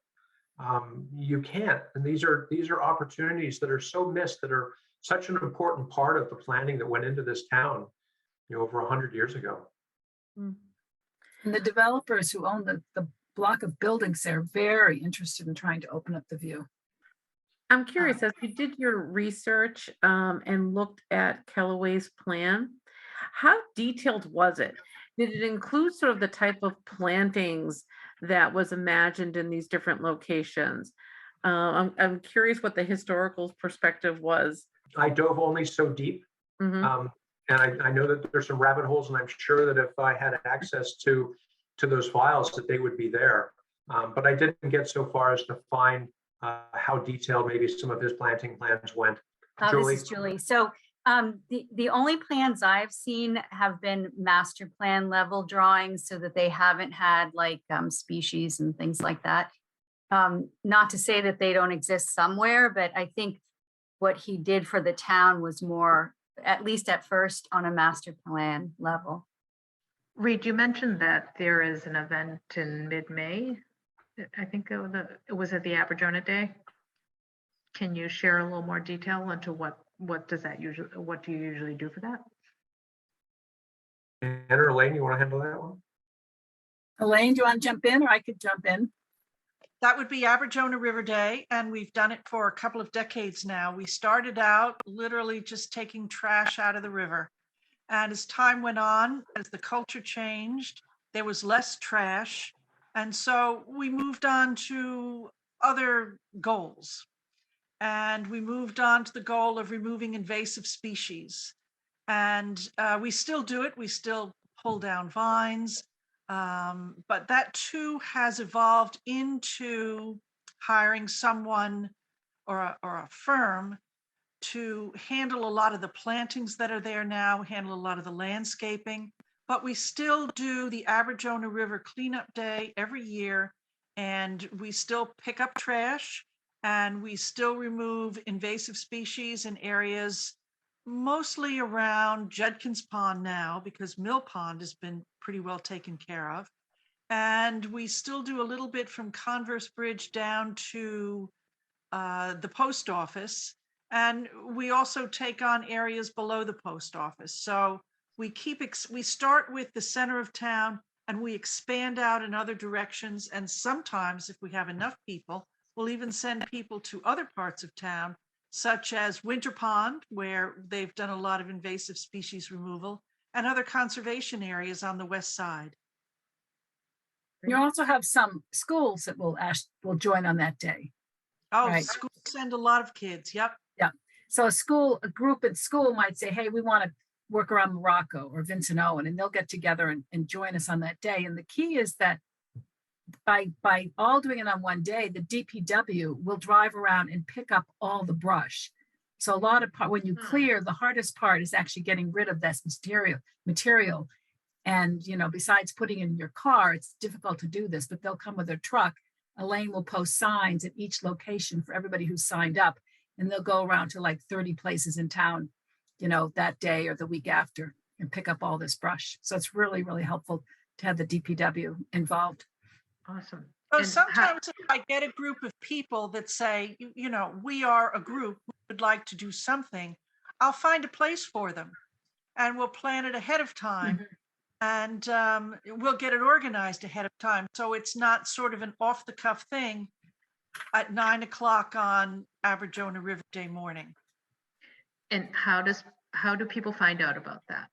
You can't. And these are opportunities that are so missed, that are such an important part of the planning that went into this town, over 100 years ago. And the developers who own the block of buildings, they're very interested in trying to open up the view. I'm curious, as you did your research and looked at Kellaway's plan, how detailed was it? Did it include sort of the type of plantings that was imagined in these different locations? I'm curious what the historical perspective was. I dove only so deep. And I know that there's some rabbit holes, and I'm sure that if I had access to those files, that they would be there. But I didn't get so far as to find how detailed maybe some of his planting plans went. This is Julie. So the only plans I've seen have been master plan level drawings, so that they haven't had like species and things like that. Not to say that they don't exist somewhere, but I think what he did for the town was more, at least at first, on a master plan level. Reed, you mentioned that there is an event in mid-May. I think it was at the Aberjona Day. Can you share a little more detail into what do you usually do for that? Anna or Elaine, you want to handle that one? Elaine, do you want to jump in, or I could jump in? That would be Aberjona River Day, and we've done it for a couple of decades now. We started out literally just taking trash out of the river. And as time went on, as the culture changed, there was less trash. And so we moved on to other goals. And we moved on to the goal of removing invasive species. And we still do it. We still pull down vines. But that too has evolved into hiring someone or a firm to handle a lot of the plantings that are there now, handle a lot of the landscaping. But we still do the Aberjona River Cleanup Day every year, and we still pick up trash, and we still remove invasive species in areas mostly around Judkins Pond now, because Mill Pond has been pretty well taken care of. And we still do a little bit from Converse Bridge down to the post office. And we also take on areas below the post office. So we start with the center of town and we expand out in other directions. And sometimes if we have enough people, we'll even send people to other parts of town, such as Winter Pond, where they've done a lot of invasive species removal, and other conservation areas on the west side. You also have some schools that will join on that day. Oh, Right. schools send a lot of kids. Yep. So a group at school might say, hey, we want to work around Morocco or Vincent Owen, and they'll get together and join us on that day. And the key is that by all doing it on one day, the DPW will drive around and pick up all the brush. So a lot of when you clear, the hardest part is actually getting rid of this material. And, besides putting it in your car, it's difficult to do this, but they'll come with their truck. Elaine will post signs at each location for everybody who's signed up, and they'll go around to like 30 places in town, that day or the week after, and pick up all this brush. So it's really, really helpful to have the DPW involved. Awesome. So And sometimes if I get a group of people that say, we are a group who would like to do something, I'll find a place for them and we'll plan it ahead of time. And we'll get it organized ahead of time. So it's not sort of an off the cuff thing at 9 o'clock on Aberjona River Day morning. And how do people find out about that?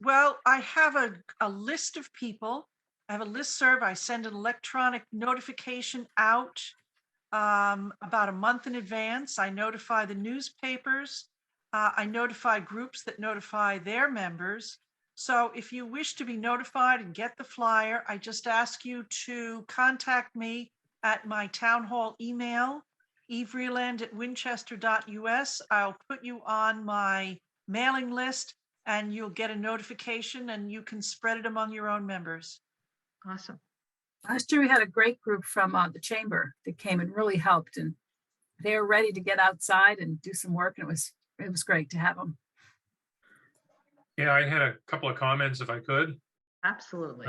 Well, I have a list of people. I have a listserv. I send an electronic notification out about a month in advance. I notify the newspapers. I notify groups that notify their members. So if you wish to be notified and get the flyer, I just ask you to contact me at my town hall email, evreland@winchester.us. I'll put you on my mailing list and you'll get a notification and you can spread it among your own members. Awesome. Last year, we had a great group from the chamber that came and really helped, and they were ready to get outside and do some work. And it was great to have them. Yeah, I had a couple of comments if I could. Absolutely.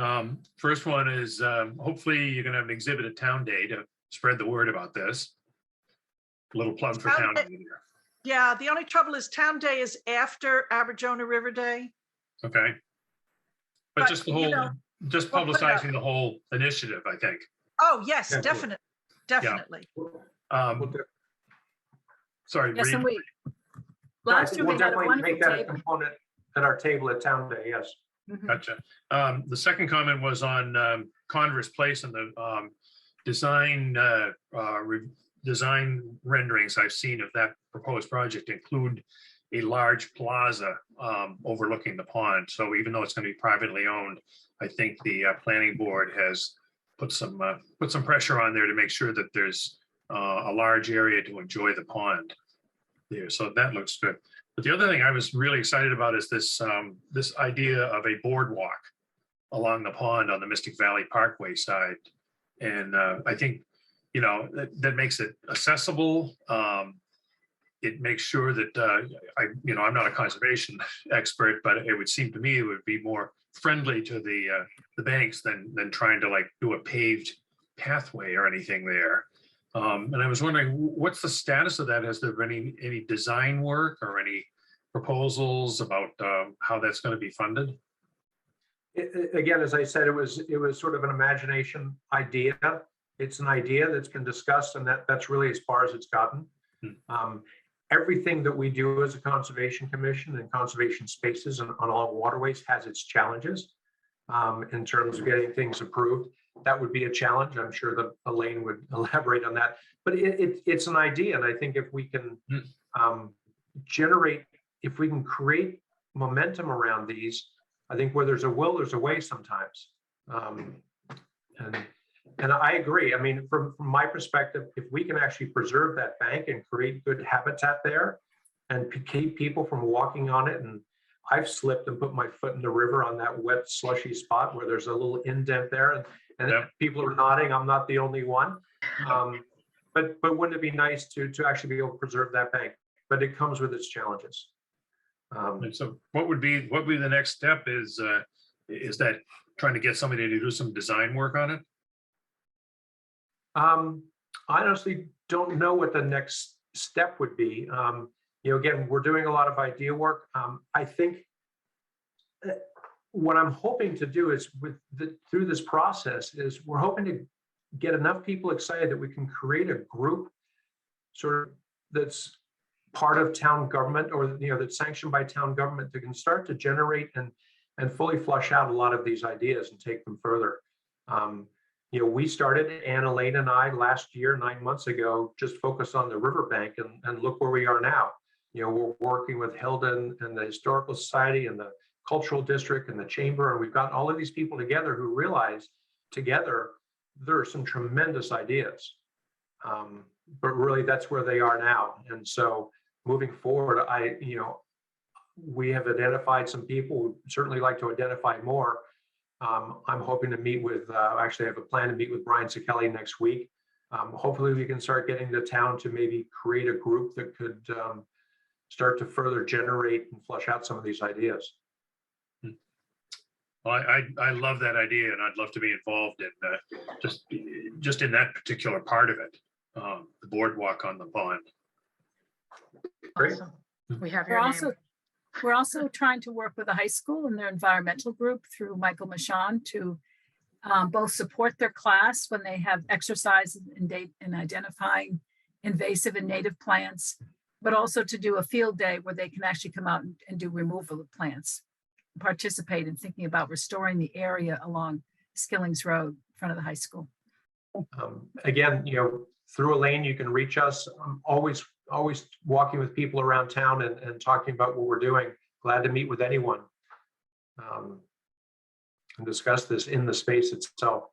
First one is hopefully you're going to have an exhibit at Town Day to spread the word about this. A little plug for Town Day. Yeah, the only trouble is Town Day is after Aberjona River Day. Okay. But just the whole, just we'll put it publicizing up. the whole initiative, I think. Oh, yes, Definitely. definitely. Sorry, Yes, Reed. and I last think year we'll we had a definitely wonderful make that a table. component at our table at Town Day, yes. Mhm. Gotcha. The second comment was on Converse Place and the design renderings I've seen of that proposed project include a large plaza overlooking the pond. So even though it's going to be privately owned, I think the planning board has put some pressure on there to make sure that there's a large area to enjoy the pond there. So that looks good. But the other thing I was really excited about is this idea of a boardwalk along the pond on the Mystic Valley Parkway side. And I think, that makes it accessible. It makes sure that, I'm not a conservation expert, but it would seem to me it would be more friendly to the banks than trying to do a paved pathway or anything there. And I was wondering, what's the status of that? Has there been any design work or any proposals about how that's going to be funded? Again, as I said, it was sort of an imagination idea. It's an idea that's been discussed, and that's really as far as it's gotten. Everything that we do as a conservation commission and conservation spaces on all waterways has its challenges in terms of getting things approved. That would be a challenge. I'm sure that Elaine would elaborate on that. But it's an idea, and I think if we can if we can create momentum around these, I think where there's a will, there's a way sometimes. And And I agree. I mean, from my perspective, if we can actually preserve that bank and create good habitat there and keep people from walking on it, and I've slipped and put my foot in the river on that wet slushy spot where there's a little indent there, and Yeah. people are nodding. I'm not the only one. But wouldn't it be nice to actually be able to preserve that bank? But it comes with its challenges. And so what would be the next step is that trying to get somebody to do some design work on it? I honestly don't know what the next step would be. Again, we're doing a lot of idea work. I think what I'm hoping to do is through this process is we're hoping to get enough people excited that we can create a group sort of that's part of town government, or that's sanctioned by town government, that can start to generate and fully flush out a lot of these ideas and take them further. We started, Anne, Elaine, and I last year, 9 months ago, just focused on the riverbank, and look where we are now. We're working with Hilda and the Historical Society and the Cultural District and the Chamber, and we've got all of these people together who realize together there are some tremendous ideas. But really, that's where they are now. And so moving forward, we have identified some people. We'd certainly like to identify more. I'm hoping to meet with, actually I have a plan to meet with Brian Sekeli next week. Hopefully we can start getting the town to maybe create a group that could start to further generate and flush out some of these ideas. Well, I love that idea, and I'd love to be involved in just in that particular part of it, the boardwalk on the pond. Great. Awesome. We have We're your also, name. we're also trying to work with the high school and their environmental group through Michael Michon to both support their class when they have exercises in identifying invasive and native plants, but also to do a field day where they can actually come out and do removal of plants, participate in thinking about restoring the area along Skillings Road in front of the high school. Again, through Elaine, you can reach us. I'm always walking with people around town and talking about what we're doing. Glad to meet with anyone and discuss this in the space itself.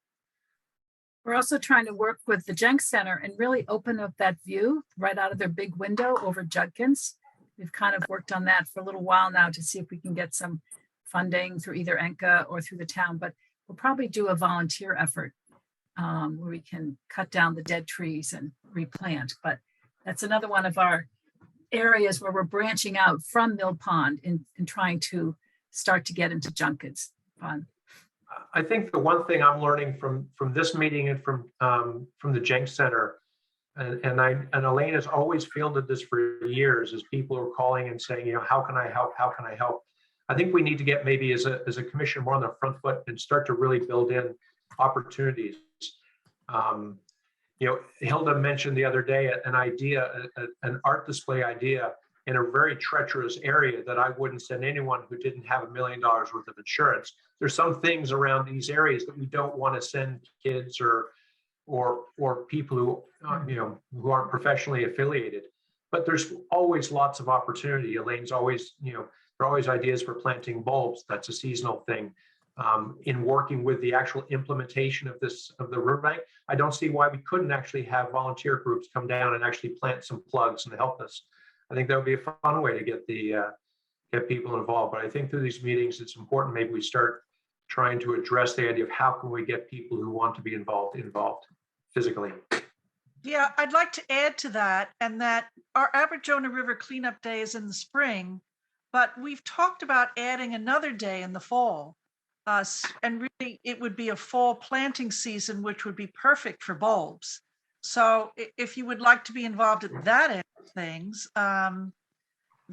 We're also trying to work with the Jenks Center and really open up that view right out of their big window over Judkins. We've kind of worked on that for a little while now to see if we can get some funding through either ENCA or through the town, but we'll probably do a volunteer effort where we can cut down the dead trees and replant. But that's another one of our areas where we're branching out from Mill Pond and trying to start to get into Junkins Pond. I think the one thing I'm learning from this meeting and from the Jenks Center, and Elaine has always fielded this for years, is people are calling and saying, how can I help? How can I help? I think we need to get maybe as a commission more on the front foot and start to really build in opportunities. Hilda mentioned the other day an idea, an art display idea in a very treacherous area that I wouldn't send anyone who didn't have $1 million worth of insurance. There's some things around these areas that we don't want to send kids or people who who aren't professionally affiliated. But there's always lots of opportunity. Elaine's always, there are always ideas for planting bulbs. That's a seasonal thing. In working with the actual implementation of the riverbank, I don't see why we couldn't actually have volunteer groups come down and actually plant some plugs and help us. I think that would be a fun way to get people involved. But I think through these meetings, it's important maybe we start trying to address the idea of how can we get people who want to be involved physically. Yeah, I'd like to add to that, and that our Aberjona River Cleanup Day is in the spring, but we've talked about adding another day in the fall. And really, it would be a fall planting season, which would be perfect for bulbs. So if you would like to be involved at that end of things,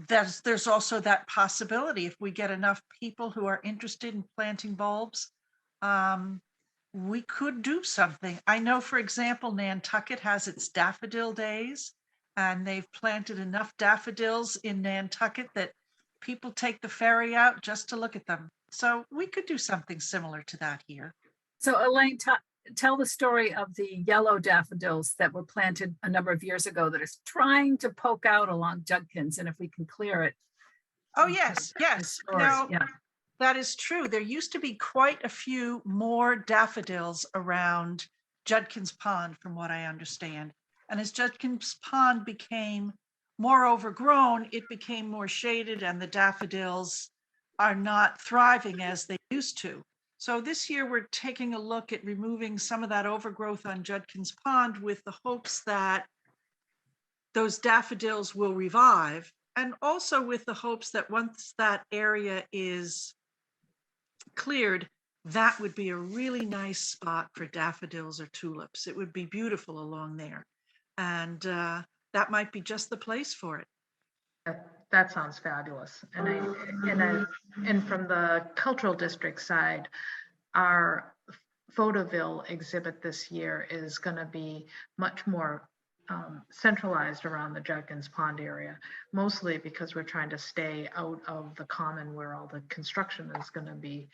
there's also that possibility. If we get enough people who are interested in planting bulbs, we could do something. I know, for example, Nantucket has its daffodil days, and they've planted enough daffodils in Nantucket that people take the ferry out just to look at them. So we could do something similar to that here. So Elaine, tell the story of the yellow daffodils that were planted a number of years ago that is trying to poke out along Judkins, and if we can clear it. Oh, yes. Now, yeah. That is true. There used to be quite a few more daffodils around Judkins Pond, from what I understand. And as Judkins Pond became more overgrown, it became more shaded, and the daffodils are not thriving as they used to. So this year we're taking a look at removing some of that overgrowth on Judkins Pond with the hopes that those daffodils will revive, and also with the hopes that once that area is cleared, that would be a really nice spot for daffodils or tulips. It would be beautiful along there. And that might be just the place for it. That sounds fabulous. And from the cultural district side, our Photoville exhibit this year is going to be much more centralized around the Judkins Pond area, mostly because we're trying to stay out of the common where all the construction is going to be.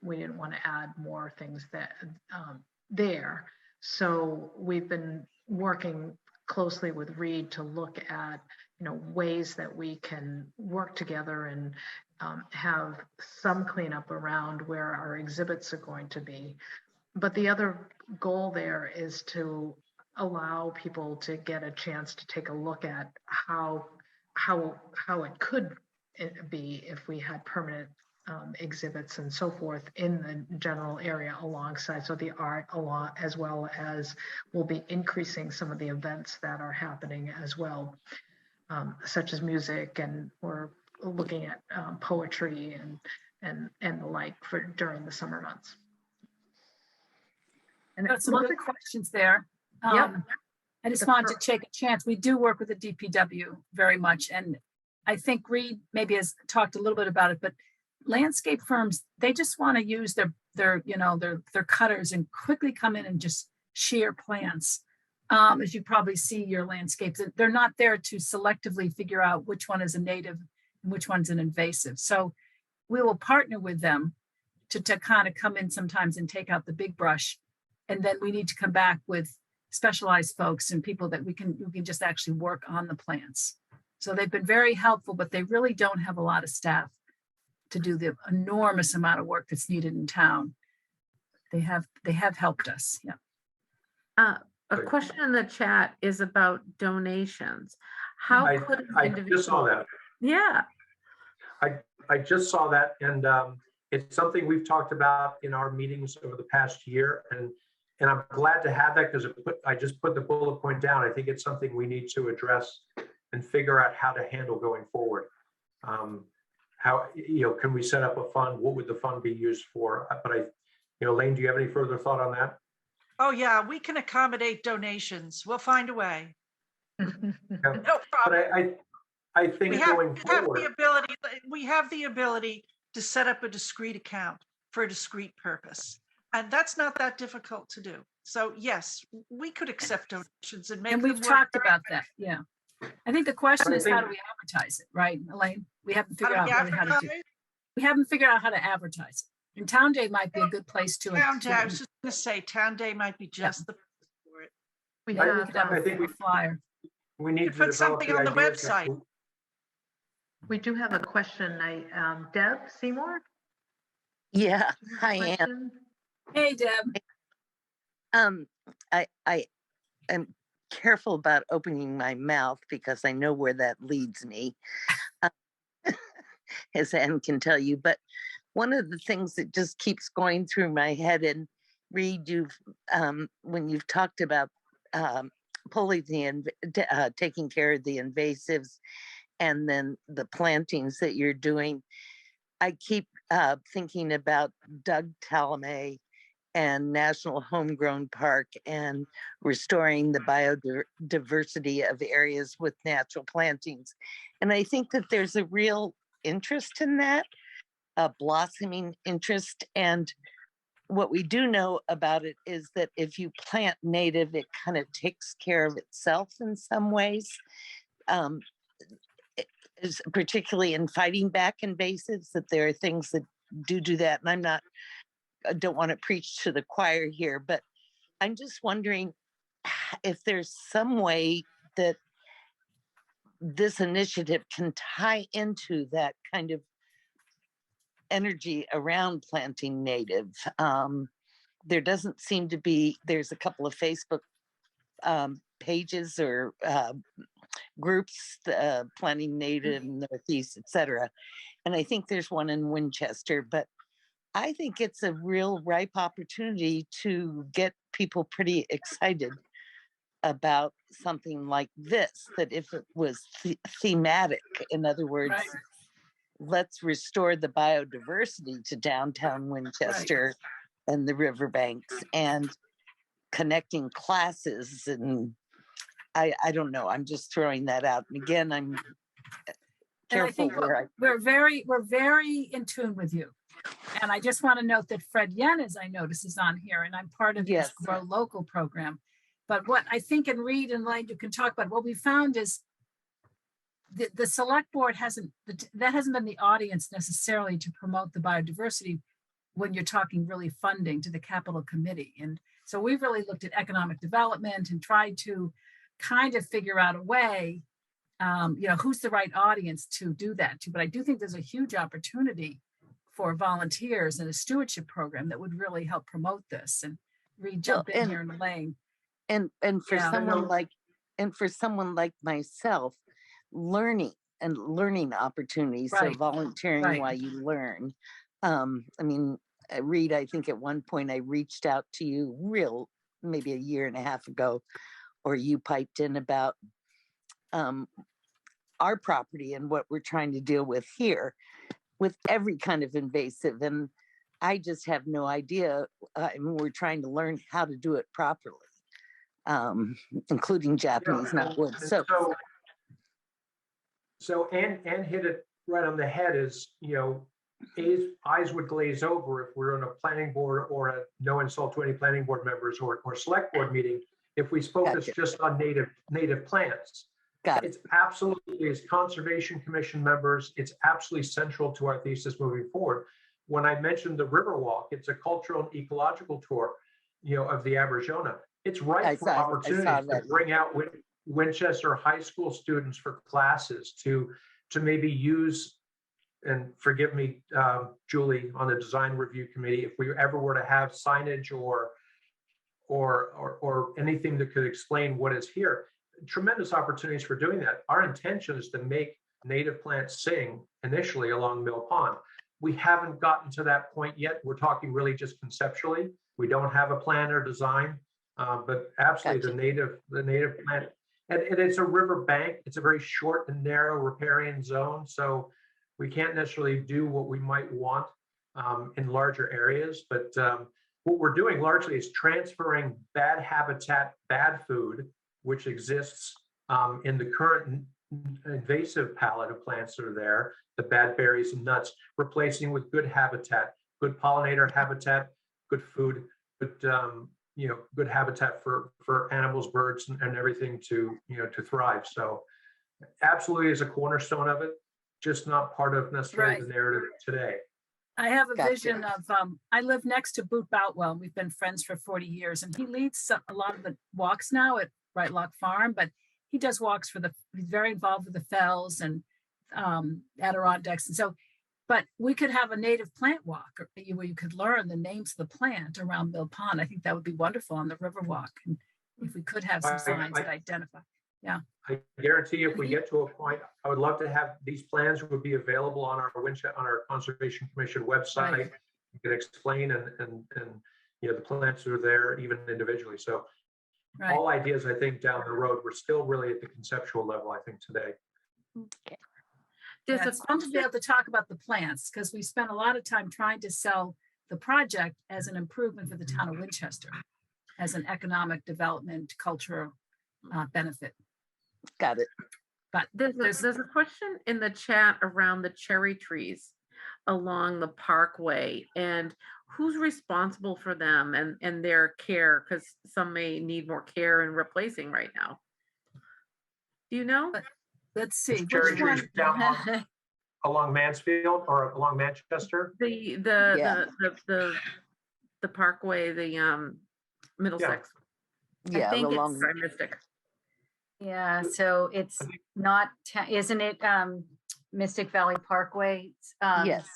We didn't want to add more things that there. So we've been working closely with Reed to look at, ways that we can work together and have some cleanup around where our exhibits are going to be. But the other goal there is to allow people to get a chance to take a look at how it could be if we had permanent exhibits and so forth in the general area alongside. So the art along, as well as we'll be increasing some of the events that are happening as well, such as music, and we're looking at poetry and the like for during the summer months. And Got some good questions there. Yep. I just wanted to take a chance. We do work with the DPW very much. And I think Reed maybe has talked a little bit about it, but landscape firms, they just want to use their cutters and quickly come in and just shear plants. As you probably see your landscapes, they're not there to selectively figure out which one is a native and which one's an invasive. So we will partner with them to kind of come in sometimes and take out the big brush. And then we need to come back with specialized folks and people that we can just actually work on the plants. So they've been very helpful, but they really don't have a lot of staff to do the enormous amount of work that's needed in town. They have helped us. Yeah. A question in the chat is about donations. How could an I individual? just saw that. Yeah. I just saw that, and it's something we've talked about in our meetings over the past year, and I'm glad to have that because I just put the bullet point down. I think it's something we need to address and figure out how to handle going forward. How, can we set up a fund? What would the fund be used for? But Lane, do you have any further thought on that? Oh yeah, we can accommodate donations. We'll find a way. Yeah. No problem. But I think going forward, we have the ability to set up a discrete account for a discrete purpose. And that's not that difficult to do. So yes, we could accept donations and make And them we've work. talked about that. Yeah. I think the question is, how do we advertise it, right, Elaine? We haven't figured out really how to do it. We haven't figured out how to advertise it. And Town Day might be a good place to. Town Day, I was just going to say, Town Day might be just the place for it. We Yeah, we have, could have I think a flyer. we need to Put develop something on the ideas that- website. we do have a question. Deb Seymour? Yeah, I am. Question? Hey, Deb. I am careful about opening my mouth because I know where that leads me, as Anne can tell you. But one of the things that just keeps going through my head, and Reed, when you've talked about taking care of the invasives and then the plantings that you're doing, I keep thinking about Doug Talamay and National Homegrown Park and restoring the biodiversity of areas with natural plantings. And I think that there's a real interest in that, a blossoming interest. And what we do know about it is that if you plant native, it kind of takes care of itself in some ways. Particularly in fighting back invasives, that there are things that do that. And I don't want to preach to the choir here, but I'm just wondering if there's some way that this initiative can tie into that kind of energy around planting native. there doesn't seem to be, there's a couple of Facebook pages or groups, Planning Native Northeast, etc. And I think there's one in Winchester, but I think it's a real ripe opportunity to get people pretty excited about something like this, that if it was thematic, in other words, Right. let's restore the biodiversity to downtown Winchester and the riverbanks, and connecting classes, and I don't know, I'm just throwing that out. And again, I'm And I careful think where I, we're very in tune with you. And I just want to note that Fred Yen, as I notice, is on here, and I'm part of Yes. this Grow Local program. But what I think, and Reed and Lane, you can talk about, what we found is the select board that hasn't been the audience necessarily to promote the biodiversity when you're talking really funding to the capital committee. And so we've really looked at economic development and tried to kind of figure out a way, who's the right audience to do that to. But I do think there's a huge opportunity for volunteers in a stewardship program that would really help promote this. And Reed, jump in here in Elaine. and for Yeah. someone like myself, learning opportunities, so Right. volunteering Right. while you learn. I mean, Reed, I think at one point I reached out to you maybe a year and a half ago, or you piped in about our property and what we're trying to deal with here with every kind of invasive. And I just have no idea. I mean, we're trying to learn how to do it properly, including Japanese knotwood. So Ann hit it right on the head. Is, eyes would glaze over if we're on a planning board, or a no insult to any planning board members or select board meeting, if we focus Gotcha. just on native plants. Got it. It's absolutely, as Conservation Commission members, it's absolutely central to our thesis moving forward. When I mentioned the Riverwalk, it's a cultural and ecological tour, of the Aberjona. It's right for opportunities to bring out Winchester High School students for classes to maybe use, and forgive me, Julie, on the design review committee, if we ever were to have signage or anything that could explain what is here. Tremendous opportunities for doing that. Our intention is to make native plants sing initially along Mill Pond. We haven't gotten to that point yet. We're talking really just conceptually. We don't have a plan or design, but absolutely the native plant. And it's a river bank. It's a very short and narrow riparian zone. So we can't necessarily do what we might want in larger areas. But what we're doing largely is transferring bad habitat, bad food, which exists in the current invasive palette of plants that are there, the bad berries and nuts, replacing with good habitat, good pollinator habitat, good food, good habitat for animals, birds, and everything to thrive. So absolutely is a cornerstone of it, just not part of necessarily the narrative today. I have a vision of, I live next to Boot Boutwell. We've been friends for 40 years, and he leads a lot of the walks now at Bright Lock Farm, but he does walks he's very involved with the fells and Adirondacks. And so, but we could have a native plant walk where you could learn the names of the plant around Mill Pond. I think that would be wonderful on the Riverwalk. And if we could have some signs that identify. Yeah. I guarantee if we get to a point, I would love to have these plans would be available on our Conservation Commission website. Right. You can explain and the plants are there even individually. So all ideas, I think, down the road, we're still really at the conceptual level, I think, today. Okay. It's fun to be able to talk about the plants because we spent a lot of time trying to sell the project as an improvement for the town of Winchester, as an economic development, cultural benefit. Got it. But There's a question in the chat around the cherry trees along the parkway, and who's responsible for them and their care, because some may need more care and replacing right now. Do you know? Let's see. Cherry Which one? trees down along Mansfield or along Manchester? The parkway, the Middlesex. Yeah, I think along it's Mystic. Yeah, so it's not, isn't it Mystic Valley Parkway? yes.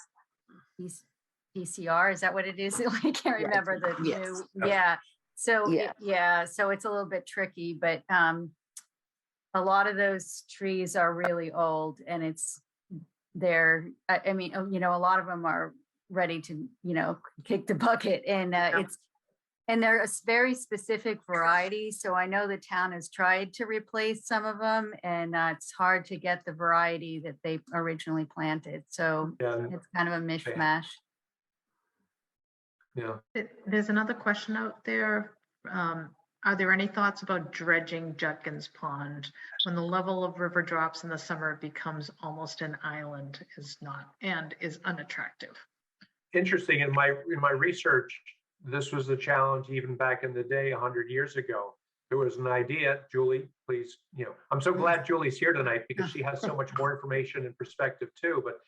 PCR, is that what it is? I can't Yes, remember the yes. new, yeah. So, Yeah. yeah, so it's a little bit tricky, but a lot of those trees are really old and I mean, you know, a lot of them are ready to, you know, kick the bucket, and they're a very specific variety. So I know the town has tried to replace some of them, and it's hard to get the variety that they originally planted. So Yeah, it's kind of a mishmash. yeah. There's another question out there. Are there any thoughts about dredging Judkins Pond? When the level of river drops in the summer, it becomes almost an island, is unattractive. Interesting. In my research, this was the challenge even back in the day, 100 years ago. There was an idea, Julie, please, you know, I'm so glad Julie's here tonight because she has so much more information and perspective too, but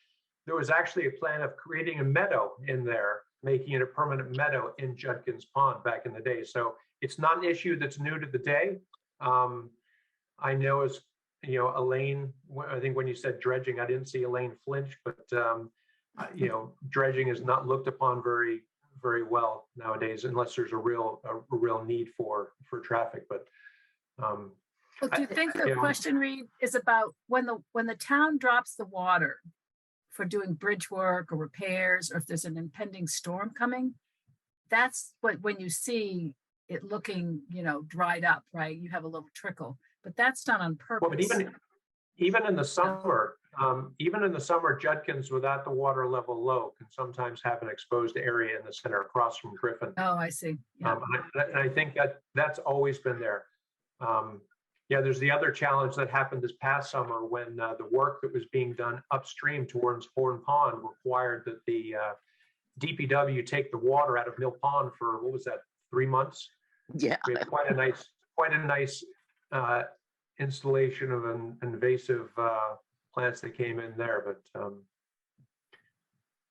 there was actually a plan of creating a meadow in there, making it a permanent meadow in Judkins Pond back in the day. So it's not an issue that's new to the day. I know, as you know, Elaine, I think when you said dredging, I didn't see Elaine flinch, but you know, dredging is not looked upon very well nowadays, unless there's a real need for traffic. But Well, do you think the you know, question, Reed, is about when the town drops the water for doing bridge work or repairs, or if there's an impending storm coming? That's when you see it looking, you know, dried up, right? You have a little trickle, but that's done on well, but purpose. even in the summer, Judkins, without the water level low, can sometimes have an exposed area in the center across from Griffin. Oh, I see. Yeah. And I think that's always been there. Yeah, there's the other challenge that happened this past summer when the work that was being done upstream towards Horn Pond required that the DPW take the water out of Mill Pond for, what was that, 3 months? Yeah. We had quite a nice installation of an invasive plants that came in there, but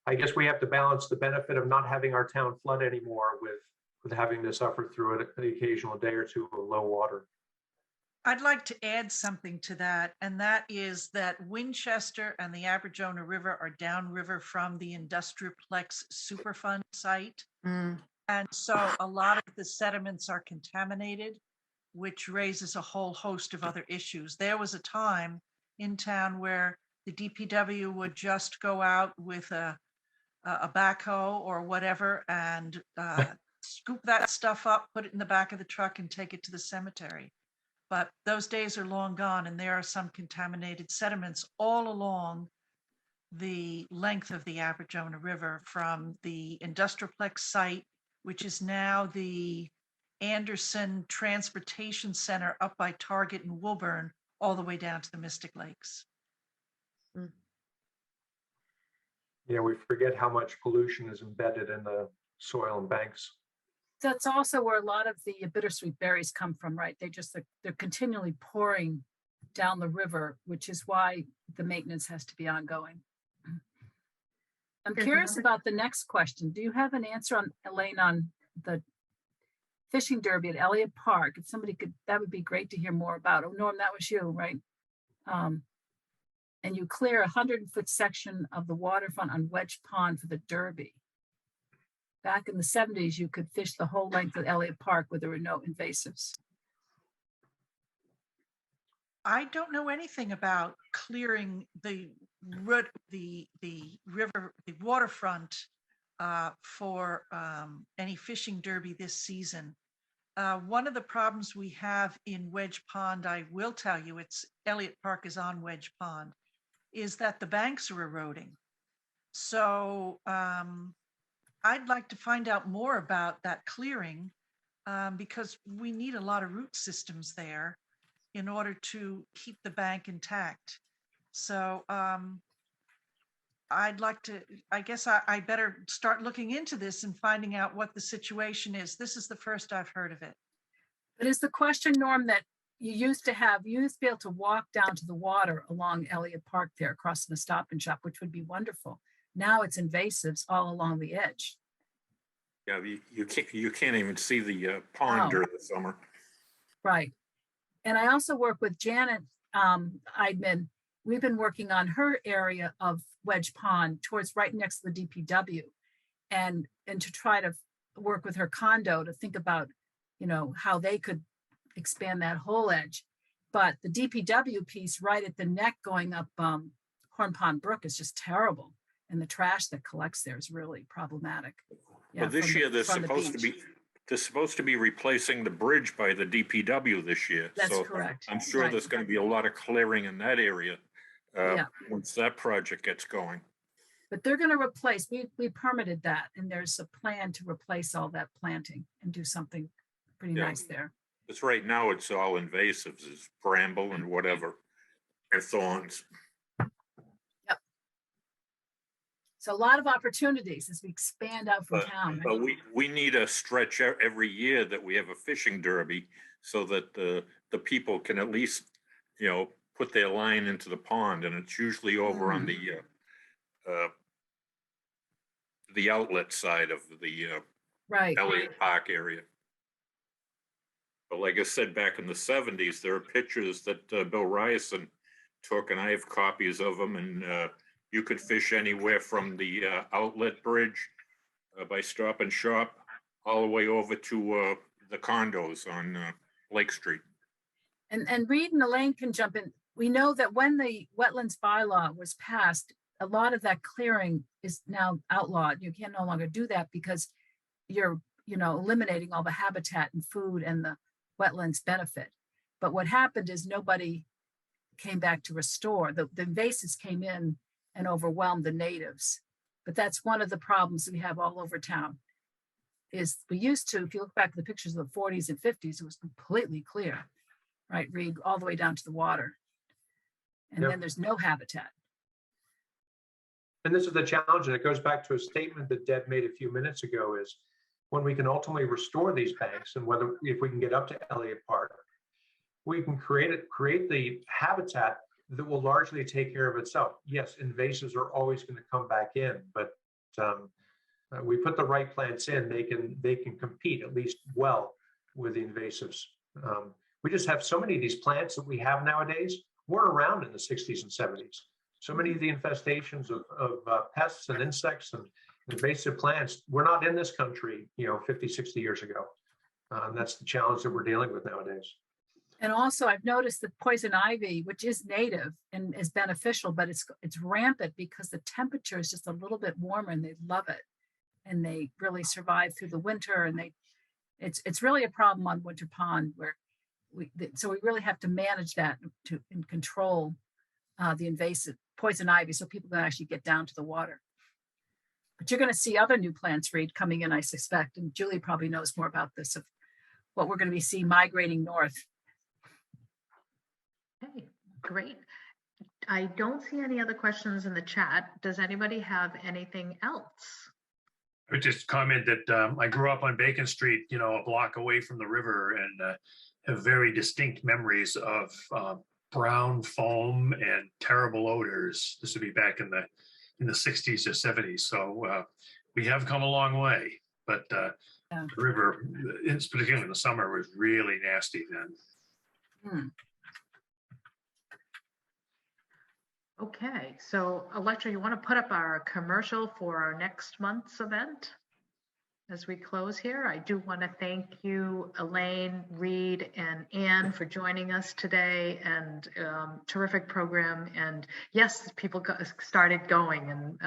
I guess we have to balance the benefit of not having our town flood anymore with having to suffer through it the occasional day or two of low water. I'd like to add something to that, and that is that Winchester and the Aberjona River are downriver from the Industrialplex Superfund site. And so a lot of the sediments are contaminated, which raises a whole host of other issues. There was a time in town where the DPW would just go out with a backhoe or whatever and scoop that stuff up, put it in the back of the truck and take it to the cemetery. But those days are long gone, and there are some contaminated sediments all along the length of the Aberjona River, from the Industrialplex site, which is now the Anderson Transportation Center up by Target and Woburn, all the way down to the Mystic Lakes. Yeah, we forget how much pollution is embedded in the soil and banks. That's also where a lot of the bittersweet berries come from, right? They're continually pouring down the river, which is why the maintenance has to be ongoing. I'm Here's curious another- about the next question. Do you have an answer on, Elaine, on the fishing derby at Elliott Park? If somebody could, that would be great to hear more about. Oh, Norm, that was you, right? And you clear 100-foot section of the waterfront on Wedge Pond for the derby. Back in the 70s, you could fish the whole length of Elliott Park where there were no invasives. I don't know anything about clearing the river, the waterfront for any fishing derby this season. One of the problems we have in Wedge Pond, I will tell you, Elliott Park is on Wedge Pond, is that the banks are eroding. So I'd like to find out more about that clearing because we need a lot of root systems there in order to keep the bank intact. So I'd like to, I guess I better start looking into this and finding out what the situation is. This is the first I've heard of it. But is the question, Norm, that you used to be able to walk down to the water along Elliott Park there across from the Stop and Shop, which would be wonderful. Now it's invasives all along the edge. Yeah, you can't even see the pond during the summer. Right. And I also work with Janet Eidman. We've been working on her area of Wedge Pond towards right next to the DPW. and to try to work with her condo to think about, you know, how they could expand that whole edge. But the DPW piece right at the neck going up Horn Pond Brook is just terrible. And the trash that collects there is really problematic. Well, this year, they're supposed to be replacing the bridge by the DPW this year. That's So correct. I'm sure Right. there's going to be a lot of clearing in that area Yeah. once that project gets going. But they're going to replace, we permitted that, and there's a plan to replace all that planting and do something pretty Yeah. nice there. Because right now, it's all invasives, it's bramble and whatever, and thorns. So a lot of opportunities as we expand out from But, town. but we need a stretch every year that we have a fishing derby so that the people can at least, you know, put their line into the pond, and it's usually over on the outlet side of the Right. Elliott Park area. But like I said, back in the 70s, there are pictures that Bill Ryerson took, and I have copies of them, and you could fish anywhere from the outlet bridge by Stop and Shop all the way over to the condos on Lake Street. And Reed and Elaine can jump in. We know that when the wetlands bylaw was passed, a lot of that clearing is now outlawed. You can no longer do that because you're, you know, eliminating all the habitat and food and the wetlands benefit. But what happened is nobody came back to restore. The invasives came in and overwhelmed the natives. But that's one of the problems we have all over town. Is we used to, if you look back at the pictures of the 40s and 50s, it was completely clear, right, Reed, all the way down to the water. And Yep. then there's no habitat. And this is the challenge, and it goes back to a statement that Deb made a few minutes ago, is when we can ultimately restore these banks, and whether if we can get up to Elliott Park, we can create the habitat that will largely take care of itself. Yes, invasives are always going to come back in, but we put the right plants in, they can compete at least well with the invasives. We just have so many of these plants that we have nowadays weren't around in the 60s and 70s. So many of the infestations of pests and insects and invasive plants were not in this country, 50, 60 years ago. That's the challenge that we're dealing with nowadays. And also I've noticed that poison ivy, which is native and is beneficial, but it's rampant because the temperature is just a little bit warmer and they love it. And they really survive through the winter. And it's really a problem on Winter Pond where so we really have to manage that and control the invasive poison ivy so people can actually get down to the water. But you're going to see other new plants, Reed, coming in, I suspect. And Julie probably knows more about this, of what we're going to be seeing migrating north. Okay, great. I don't see any other questions in the chat. Does anybody have anything else? I would just comment that I grew up on Bacon Street, a block away from the river, and have very distinct memories of brown foam and terrible odors. This would be back in the 60s or 70s. So we have come a long way, but the river, particularly in the summer, was really nasty then. Okay, so Electra, you want to put up our commercial for our next month's event as we close here? I do want to thank you, Elaine, Reed, and Anne for joining us today, and terrific program. And yes, people started going,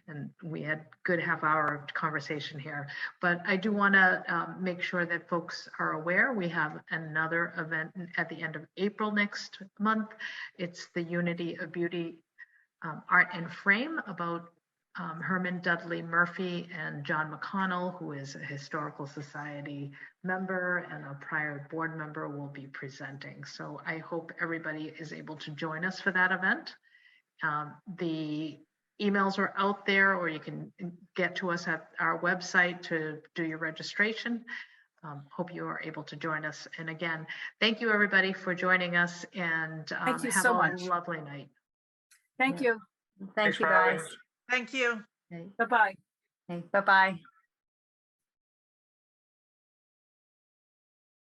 and we had good half hour of conversation here. But I do want to make sure that folks are aware we have another event at the end of April next month. It's the Unity of Beauty Art and Frame about Herman Dudley Murphy and John McConnell, who is a Historical Society member and a prior board member, will be presenting. So I hope everybody is able to join us for that event. The emails are out there, or you can get to us at our website to do your registration. Hope you are able to join us. And again, thank you everybody for joining us, and Thank you have so a much. lovely night. Thank you. Thank you, for having guys. us. Thank you. Okay. Bye-bye. Okay, bye-bye.